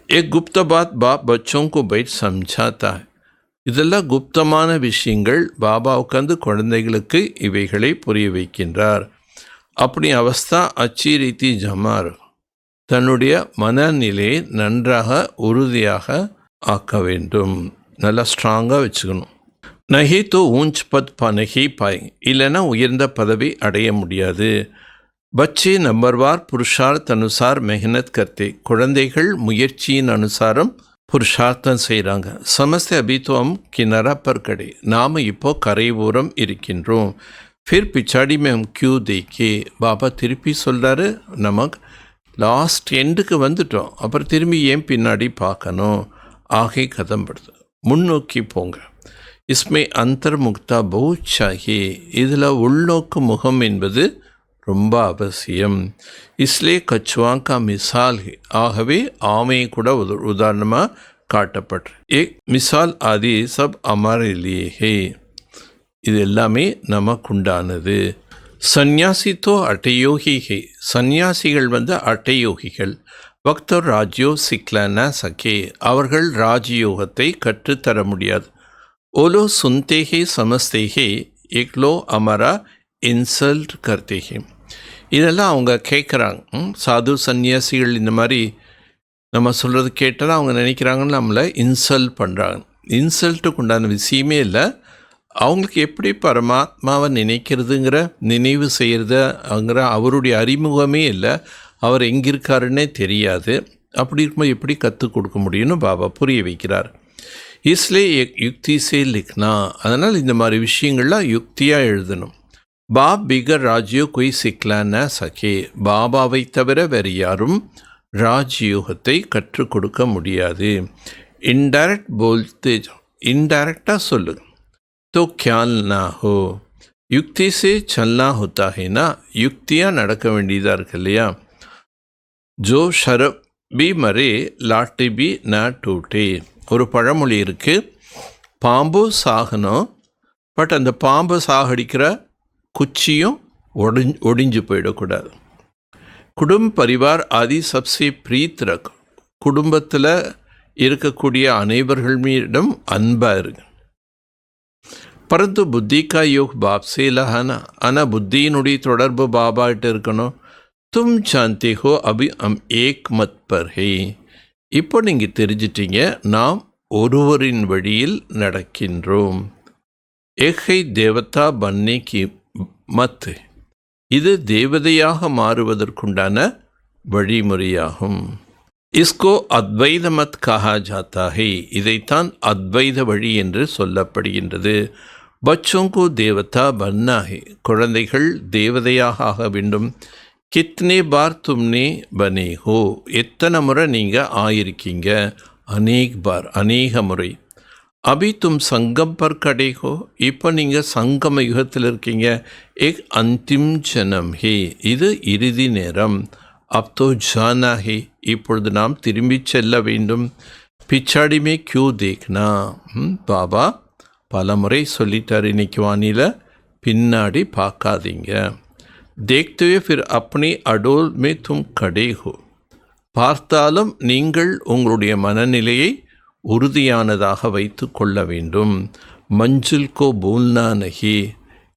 एक गुप्त बात बाप बच्चों को बैठ समझाता है, இதெல்லாம் குப்தமான விஷயங்கள். பாபா உட்காந்து குழந்தைகளுக்கு இவைகளை புரிய வைக்கின்றார். அப்படி அவஸ்தா அச்சி ரீதி ஜமார், தன்னுடைய மனநிலையை நன்றாக உறுதியாக ஆக்க வேண்டும், நல்லா ஸ்ட்ராங்காக வச்சுக்கணும். நகி தோ ஊஞ்ச் பத் பனகி பாய், இல்லைன்னா உயர்ந்த பதவி அடைய முடியாது. பச்சே நம்பர்வார் புருஷார்த் அனுசார் மெஹனத் கர்த்தே, குழந்தைகள் முயற்சியின் அனுசாரம் புருஷார்த்தம் செய்கிறாங்க. சமஸ்தே அபித்துவம் கிணறா பர் கடை, நாம் இப்போ கரைபூரம் இருக்கின்றோம். ஃபிர் பிச்சாடி மேம் கியூ தேக்கே, பாபா திருப்பி சொல்கிறாரு, நமக்கு லாஸ்ட் எண்டுக்கு வந்துட்டோம், அப்புறம் திரும்பி ஏன் பின்னாடி பார்க்கணும். ஆகை கதம்படுது, முன்னோக்கி போங்க. இஸ்மே அந்தர்முக்தா பௌத் சாஹியே, இதில் உள்நோக்கு முகம் என்பது ரொம்ப அவசியம். இஸ்லே கச்சுவாங்கா மிசால், ஆகவே ஆமையை கூட உதாரணமாக காட்டப்பட்டு ஏக் மிசால் ஆதி சப் அமரே லியே ஹே, இது எல்லாமே நமக்குண்டானது. சந்நியாசி தோ அட்டயோகி ஹே, சந்நியாசிகள் அட்டயோகிகள். பக்தர் ராஜ்யோ சிக்லன சகே, அவர்கள் ராஜயோகத்தை கற்றுத்தர முடியாது. ஓலோ சுந்தேகே சமஸ்தேகே எக்லோ அமரா இன்சல்ட் கர்த்தேகே, இதெல்லாம் அவங்க கேட்குறாங்க. சாது சந்நியாசிகள் இந்த மாதிரி நம்ம சொல்கிறது கேட்டால் அவங்க நினைக்கிறாங்கன்னு நம்மளை இன்சல்ட் பண்ணுறாங்க. இன்சல்ட்டுக்கு உண்டான விஷயமே இல்லை. அவங்களுக்கு எப்படி பரமாத்மாவை நினைக்கிறதுங்கிற நினைவு செய்கிறதுங்கிற அவருடைய அறிமுகமே இல்லை. அவர் எங்கே இருக்காருன்னே தெரியாது. அப்படி இருக்கும்போது எப்படி கற்றுக் கொடுக்க முடியும்னு பாபா புரிய வைக்கிறார். இஸ்லே யுக்தி சே லிக்னா, அதனால் இந்த மாதிரி விஷயங்கள்லாம் யுக்தியாக எழுதணும். பாப் பிகர் ராஜ்யோ கொய் சிக்லான சகே, பாபாவை தவிர வேறு யாரும் ராஜ்யோகத்தை கற்றுக் கொடுக்க முடியாது. இன்டைரக்ட் போல்ते, இன்டைரக்டாக சொல்லுங்க. तो ख्याल ना हो, யுக்தி से चलना होता है ना, யுக்தியாக நடக்க வேண்டியதாக இருக்கு இல்லையா. ஜோ ஷரப் பி மரே லாட்டி பி ந டூட்டே, ஒரு பழமொழி இருக்குது. பாம்பு சாகணும், பட் அந்த பாம்பு சாகடிக்கிற குச்சியும் ஒடிஞ்சு போயிடக்கூடாது. குடும்ப பரிவார் ஆதி சப்சே பிரீத் ரக், குடும்பத்தில் இருக்கக்கூடிய அனைவர்கள் மீதும் அன்பாக இருக்கு. பரந்து புத்தி கா யோக் பாப் சே லஹானா, ஆனால் புத்தியினுடைய தொடர்பு பாபாகிட்ட இருக்கணும். தும் சாந்தே ஹோ அபி அம் ஏக் மத் பர் ஹே, இப்போ நீங்கள் தெரிஞ்சிட்டீங்க நாம் ஒருவரின் வழியில் நடக்கின்றோம். ஏகை தேவதா பன்னே கி மத், இது தேவதையாக மாறுவதற்குண்டான வழிமுறையாகும். இஸ்கோ அத்வைத மத் கஹா ஜாத்தா ஹே, இதைத்தான் அத்வைத வழி என்று சொல்லப்படுகின்றது. பச்சோங்கோ தேவதா பன்னா ஹே, குழந்தைகள் தேவதையாக ஆக வேண்டும். கித்னே பார் தும்னே பனே ஹோ, எத்தனை முறை நீங்கள் ஆயிருக்கீங்க? அநேக் பார், அநேக முறை. அபி தும் சங்கம் பர் கடே ஹோ, இப்போ நீங்கள் சங்கம யுகத்தில் இருக்கீங்க. ஏக் அந்திம் ஜனம் ஹே, இது இறுதி நேரம். அப் தோ ஜானா ஹே, இப்பொழுது நாம் திரும்பி செல்ல வேண்டும். பிச்சாடிமே கியூ தேக்னா, பாபா பல முறை சொல்லிட்டார் இன்னைக்கு வானில, பின்னாடி பார்க்காதீங்க. தேக்தே ஃபிர் அப்னி அடோல் மே தும் கடே ஹோ, பார்த்தாலும் நீங்கள் உங்களுடைய மனநிலையை உறுதியானதாக வைத்து கொள்ள வேண்டும். மஞ்சுல் கோ பூல்னா நஹி,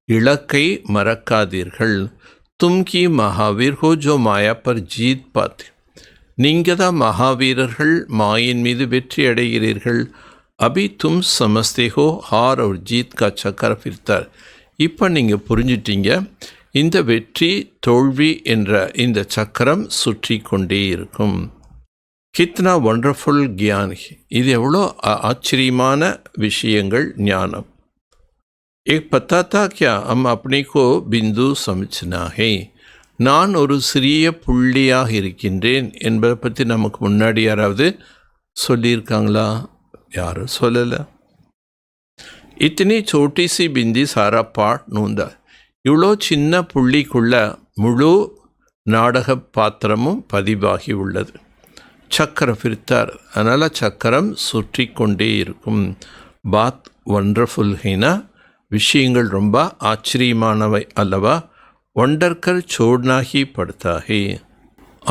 இலக்கை மறக்காதீர்கள். தும்கி மகாவீர் ஹோ ஜோ மாயா பர் ஜீத் பாத், நீங்கள் தான் மகாவீரர்கள், மாயின் மீது வெற்றி அடைகிறீர்கள். அபி தும் சமஸ்தே ஹோ ஹார் और ஜீத் கா சக்கர ஃபிர்தார், இப்போ நீங்கள் புரிஞ்சிட்டீங்க. இந்த வெற்றி தோல்வி என்ற இந்த சக்கரம் சுற்றி கொண்டே இருக்கும். கித்னா ஒண்டர்ஃபுல் கியான், இது எவ்வளோ ஆச்சரியமான விஷயங்கள், ஞானம். एक पता था क्या हम अपने को बिंदु समझना है, நான் ஒரு சிறிய புள்ளியாக இருக்கின்றேன் என்பதை பற்றி நமக்கு முன்னாடி யாராவது சொல்லியிருக்காங்களா? யாரும் சொல்லலை. இத்தனை சோட்டி சி பிந்தி சாரா பாட் நூந்தா, இவ்வளோ சின்ன புள்ளிக்குள்ள முழு நாடக பாத்திரமும் பதிவாகி உள்ளது. சக்கர ஃபிர்தார், அதனால் சக்கரம் சுற்றி கொண்டே இருக்கும். பாத் ஒண்டர்ஃபுல் ஹேனா, விஷயங்கள் ரொம்ப ஆச்சரியமானவை அல்லவா. ஒண்டர்கர் சோட்னாகி படுத்தாகி,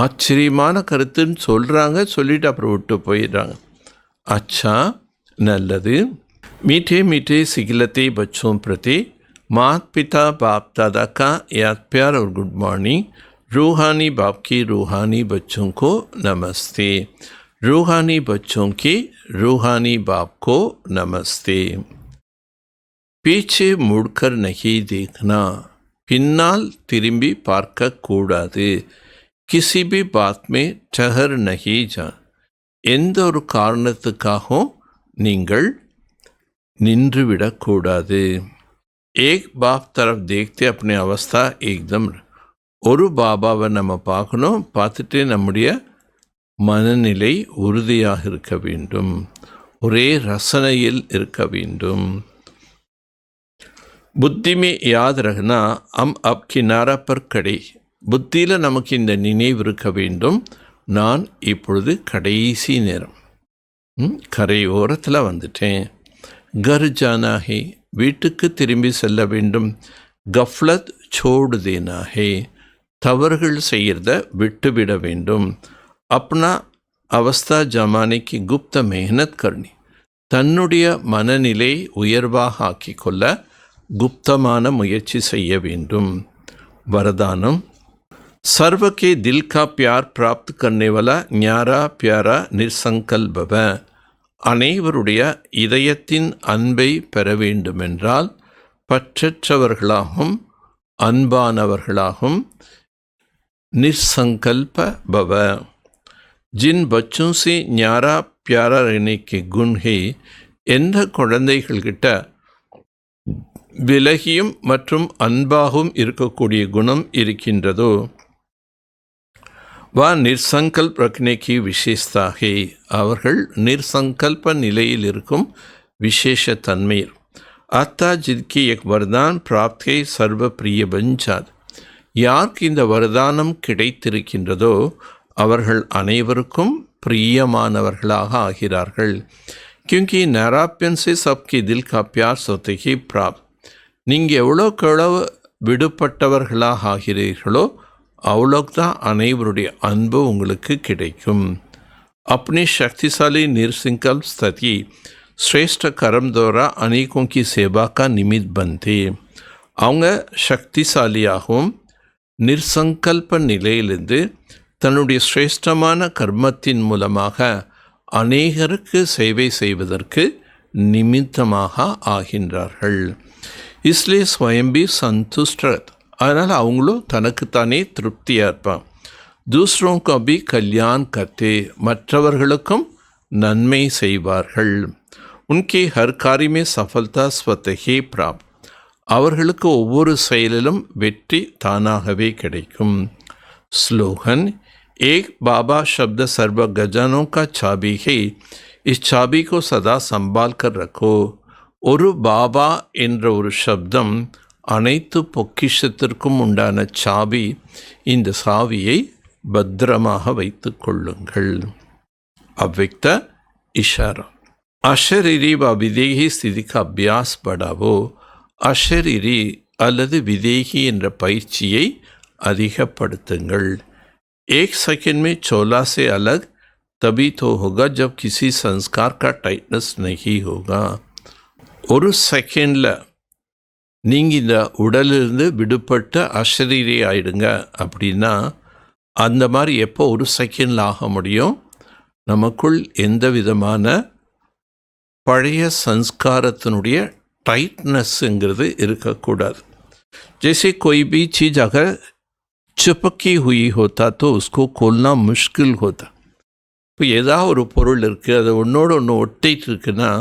ஆச்சரியமான கருத்துன்னு சொல்கிறாங்க, சொல்லிட்டு அப்புறம் விட்டு போயிடுறாங்க. அச்சா, நல்லது. மீட்டே மீட்டே சிகிலத்தை பச்சோं प्रति माता पिता बाप दादा का याद प्यार और गुड मॉर्निंग. रूहानी बाप की रूहानी बच्चों को नमस्ते. रूहानी बच्चों की रूहानी बाप को नमस्ते. पीछे मुड़कर नहीं देखना, பின்னால் திரும்பி பார்க்க கூடாது. கிசி பி பாத் மே ठहर नहीं जाना, எந்த ஒரு காரணத்துக்காகவும் நீங்கள் நின்றுவிடக்கூடாது. ஏக் பாப் தரப் தேக்தே अपने அவஸ்தா एकदम, ஒரு பாபாவை நம்ம பார்க்கணும், பார்த்துட்டு நம்முடைய மனநிலை உறுதியாக இருக்க வேண்டும், ஒரே ரசனையில் இருக்க வேண்டும். புத்தி में याद रखना हम अब किनारा पर खड़े, புத்தியில் நமக்கு இந்த நினைவு இருக்க வேண்டும், நான் இப்பொழுது கடைசி நேரம், கரையோரத்தில் வந்துட்டேன். கர் ஜானா ஹே, வீட்டுக்கு திரும்பி செல்ல வேண்டும். கஃப்லத் छोड़ देना है. தவறுகள் செய்கிறத விட்டுவிட வேண்டும். अपना அவஸ்தா ஜமானே கி குப்த மெஹனத் கர்னி. தன்னுடைய மனநிலை உயர்வாக ஆக்கிக்கொள்ள குப்தமான முயற்சி செய்ய வேண்டும். வரதானம் सर्व के दिल का प्यार प्राप्त करने वाला न्यारा प्यारा நிர்சங்கல்ப. அனைவருடைய இதயத்தின் அன்பை பெற வேண்டுமென்றால் பற்றற்றவர்களாகவும் அன்பானவர்களாகவும் நிர்சங்கல்ப பவ. ஜின் பச்சோं से न्यारा प्यारा रहने के गुण है. எந்த குழந்தைகள்கிட்ட விலகியும் மற்றும் அன்பாகவும் இருக்கக்கூடிய குணம் இருக்கின்றதோ வா நிர்சங்கல்ப் ரக்னே கி விசேஷதா ஹே. அவர்கள் நிர்சங்கல்ப நிலையில் இருக்கும் விசேஷ தன்மை. அத்தா ஜித்கி எக் வரதான் பிராப்தே சர்வ பிரிய பஞ்சாத். யாருக்கு இந்த வரதானம் கிடைத்திருக்கின்றதோ அவர்கள் அனைவருக்கும் பிரியமானவர்களாக ஆகிறார்கள். क्योंकि नाराप्यन से सबके दिल का प्यार सोते ही प्राप्त. நீங்கள் எவ்வளோக்கு எவ்வளவு விடுபட்டவர்களாக ஆகிறீர்களோ அவ்வளோக்கு தான் அனைவருடைய அன்பு உங்களுக்கு கிடைக்கும். अपनी शक्तिशाली निरसंकल्प स्थिति श्रेष्ठ कर्म द्वारा अनेकों की सेवा का निमित्त बनते. அவங்க சக்திசாலியாகவும் நிர்சங்கல்ப நிலையிலிருந்து தன்னுடைய சிரேஷ்டமான கர்மத்தின் மூலமாக அநேகருக்கு சேவை செய்வதற்கு நிமித்தமாக ஆகின்றார்கள். इसलिए स्वयं भी संतुष्ट. அதனால் அவங்களும் தனக்குத்தானே திருப்தியாக இருப்பான். दूसरों का भी कल्याण करते. மற்றவர்களுக்கும் நன்மை செய்வார்கள். उनके हर कार्य में सफलता स्वतः ही प्राप्त. அவர்களுக்கு ஒவ்வொரு செயலிலும் வெற்றி தானாகவே கிடைக்கும். ஸ்லோகன் एक बाबा शब्द सर्व गजानों का चाबी है. इस चाबी को सदा संभाल कर रखो. ஒரு பாபா என்ற ஒரு சப்தம் அனைத்து பொக்கிஷத்திற்கும் உண்டான சாவி. இந்த சாவியை பத்திரமாக வைத்து கொள்ளுங்கள். அவ்வக்த இஷாரா. அஷரீரி வ விதேகி ஸ்திதிக்கு அபியாஸ் படாவோ. அஷரீரி அல்லது விதேகி என்ற பயிற்சியை அதிகப்படுத்துங்கள். एक सेकंड में चोला से अलग तभी तो होगा जब किसी संस्कार का टाइटनेस नहीं होगा. ஒரு செகண்டில் நீங்கள் இந்த உடலிருந்து விடுபட்டு அஷரீரி ஆயிடுங்க அப்படின்னா அந்த மாதிரி எப்போ ஒரு செகண்டில் ஆக முடியும்? நமக்குள் எந்த விதமான பழைய சன்ஸ்காரத்தினுடைய டைட்னஸ்ங்கிறது இருக்கக்கூடாது. जैसे कोई भी चीज़ अगर चिपकी हुई होता तो उसको खोलना मुश्किल होता. இப்போ ஏதாவது ஒரு பொருள் இருக்குது, அது ஒன்றோடு ஒன்று ஒட்டிகிட்டு இருக்குன்னா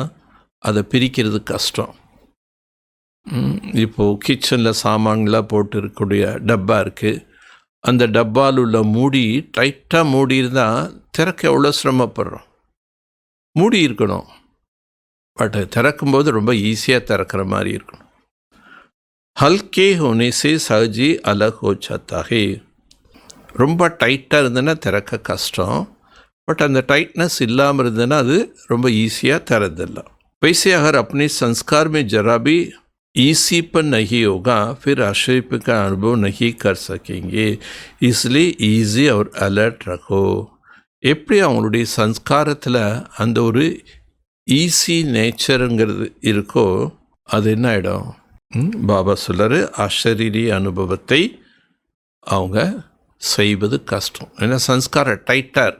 அதை பிரிக்கிறது கஷ்டம். இப்போது கிச்சனில் சாமான்களாக போட்டு இருக்கக்கூடிய டப்பா இருக்குது. அந்த டப்பாவில் உள்ள மூடி டைட்டாக மூடி இருந்தால் திறக்க எவ்வளோ சிரமப்படுறோம். மூடி இருக்கணும், பட் திறக்கும்போது ரொம்ப ஈஸியாக திறக்கிற மாதிரி இருக்கணும். हल्के होने से सहजी अलग हो जाता है. ரொம்ப டைட்டாக இருந்ததுன்னா திறக்க கஷ்டம், பட் அந்த டைட்னஸ் இல்லாமல் இருந்ததுன்னா அது ரொம்ப ஈஸியாக திறந்துடலாம். वैसे अगर अपने संस्कार में जरा भी ईसीपन नहीं होगा फिर आश्चर्य का अनुभव नहीं कर सकेंगे. इसलिए ஈஸி और अलर्ट रखो. எப்படி அவங்களுடைய சன்ஸ்காரத்தில் அந்த ஒரு ஈஸி நேச்சருங்கிறது இருக்கோ அது என்ன ஆகிடும்? பாபா சொல்கிறாரு, அஷரீரி அனுபவத்தை அவங்க செய்வது கஷ்டம். ஏன்னா சன்ஸ்காரம் டைட்டாக,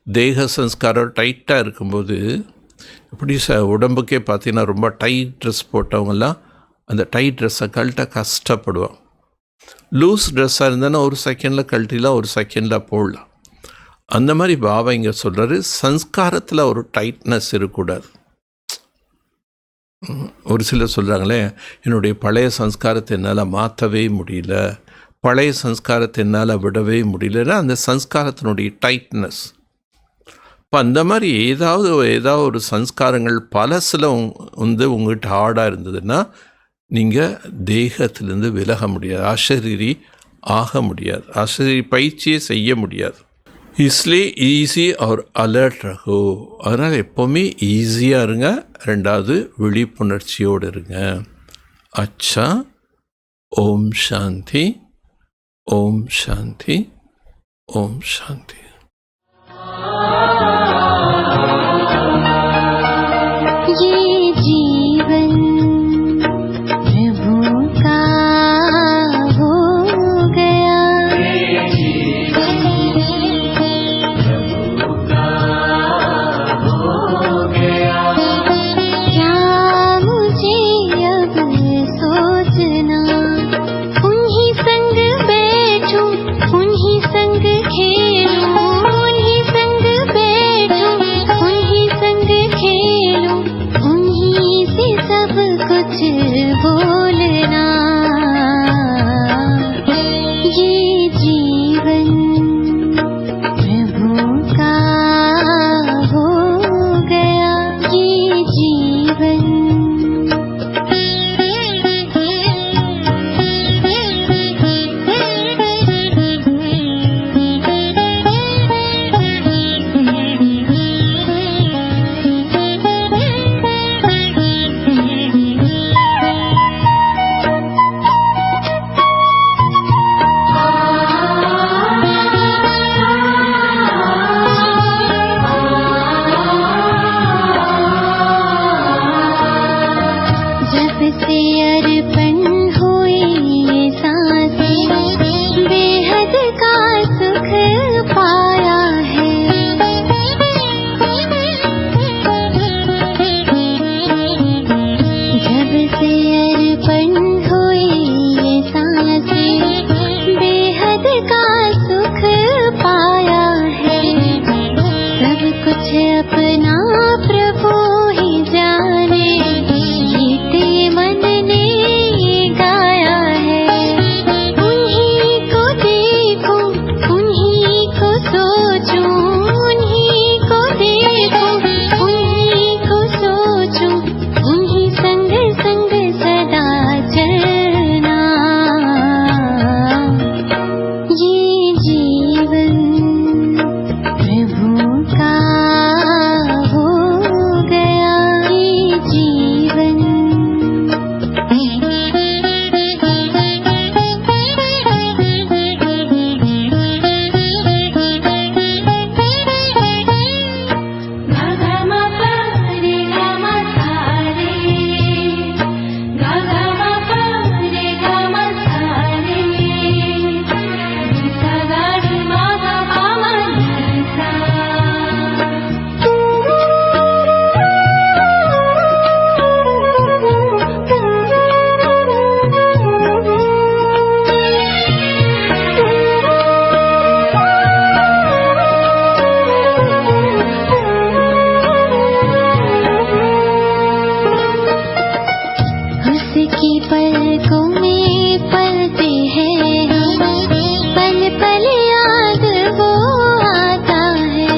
தேக சன்ஸ்காரம் டைட்டாக இருக்கும்போது இப்படி உடம்புக்கே பார்த்தீங்கன்னா ரொம்ப டைட் ட்ரெஸ் போட்டவங்கெல்லாம் அந்த டைட் ட்ரெஸ்ஸை கழட்ட கஷ்டப்படுவாங்க. லூஸ் ட்ரெஸ்ஸாக இருந்தாலும் ஒரு செகண்டில் கழட்டிலாம், ஒரு செகண்டில் போடலாம். அந்த மாதிரி பாபா இங்கே சொல்கிறாரு, சன்ஸ்காரத்தில் ஒரு டைட்னஸ் இருக்கக்கூடாது. ஒரு சிலர் சொல்கிறாங்களே, என்னுடைய பழைய சன்ஸ்காரத்தை என்னால் மாற்றவே முடியல, பழைய சன்ஸ்காரத்தை என்னால் விடவே முடியலன்னா அந்த சன்ஸ்காரத்தினுடைய டைட்னஸ். இப்போ அந்த மாதிரி ஏதாவது ஒரு சன்ஸ்காரங்கள் பலசில் உங்கள்கிட்ட ஹார்டாக இருந்ததுன்னா நீங்கள் தேகத்திலேருந்து விலக முடியாது, அஷரீரி ஆக முடியாது, அஷரீரி பயிற்சியை செய்ய முடியாது. इसलिए ஈஸி और அலர்ட் ரகோ. அதனால் எப்போவுமே ஈஸியாக இருங்க, ரெண்டாவது விழிப்புணர்ச்சியோடு இருங்க. அச்சா ஓம் சாந்தி, ஓம் சாந்தி, ஓம் சாந்தி. ये जीवन प्रभु का हो गया, क्या मुझे अब सोचना, उन्हीं संग बैठूं, उन्हीं संग खेलूं, उन्हीं संग बैठूं, उन्हीं संग खेलूं, उन्हीं से सब कुछ बोलना। ये जीवन प्रभु का हो गया, ये जीवन जब से अर्पण हुई ये सांसें, बेहद का सुख पाया है। जब से अर्पण हुई ये सांसें, बेहद का सुख पाया है। सब कुछ अपना प्रभु ही जाने, गीते मन ने गाया है। उन्हीं को देखूं, उन्हीं को सोचूं, उन्हीं को देखूं, उन्हीं को सोचूं, उन्हीं संग संग सदा चलना। ये जीवन प्रभु का हो गया, ये जीवन उसकी पलकों में पलते हैं हम, पल पल याद वो आता है।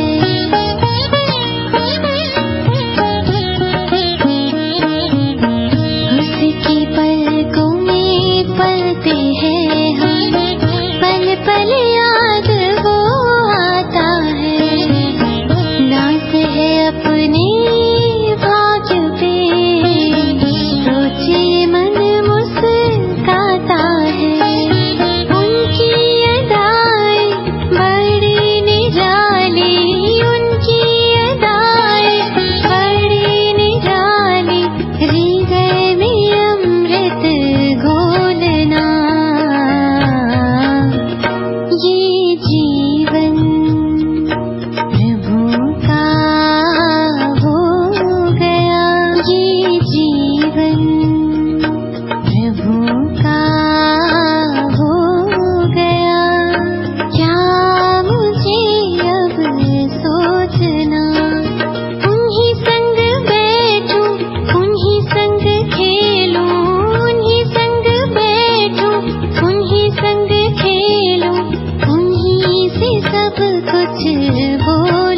उसकी पलकों में पलते हैं हम, पल पल याद वो आता है। नाच है अपने भाग्य पे, सोचे मन मुस्काता है। उनकी अदाएं बड़ी निराली, उनकी अदाएं बड़ी निराली, हृदय में अमृत घोलना। ये जीवन प्रभु का हो गया, ये जीवन प्रभु का हो गया। क्या मुझे अब सोचना, उन्हीं संग बैठूं, उन्हीं संग खेलूं, उन्हीं संग बैठूं, उन्हीं संग खेलूं, उन्हीं से सब कुछ बोलना।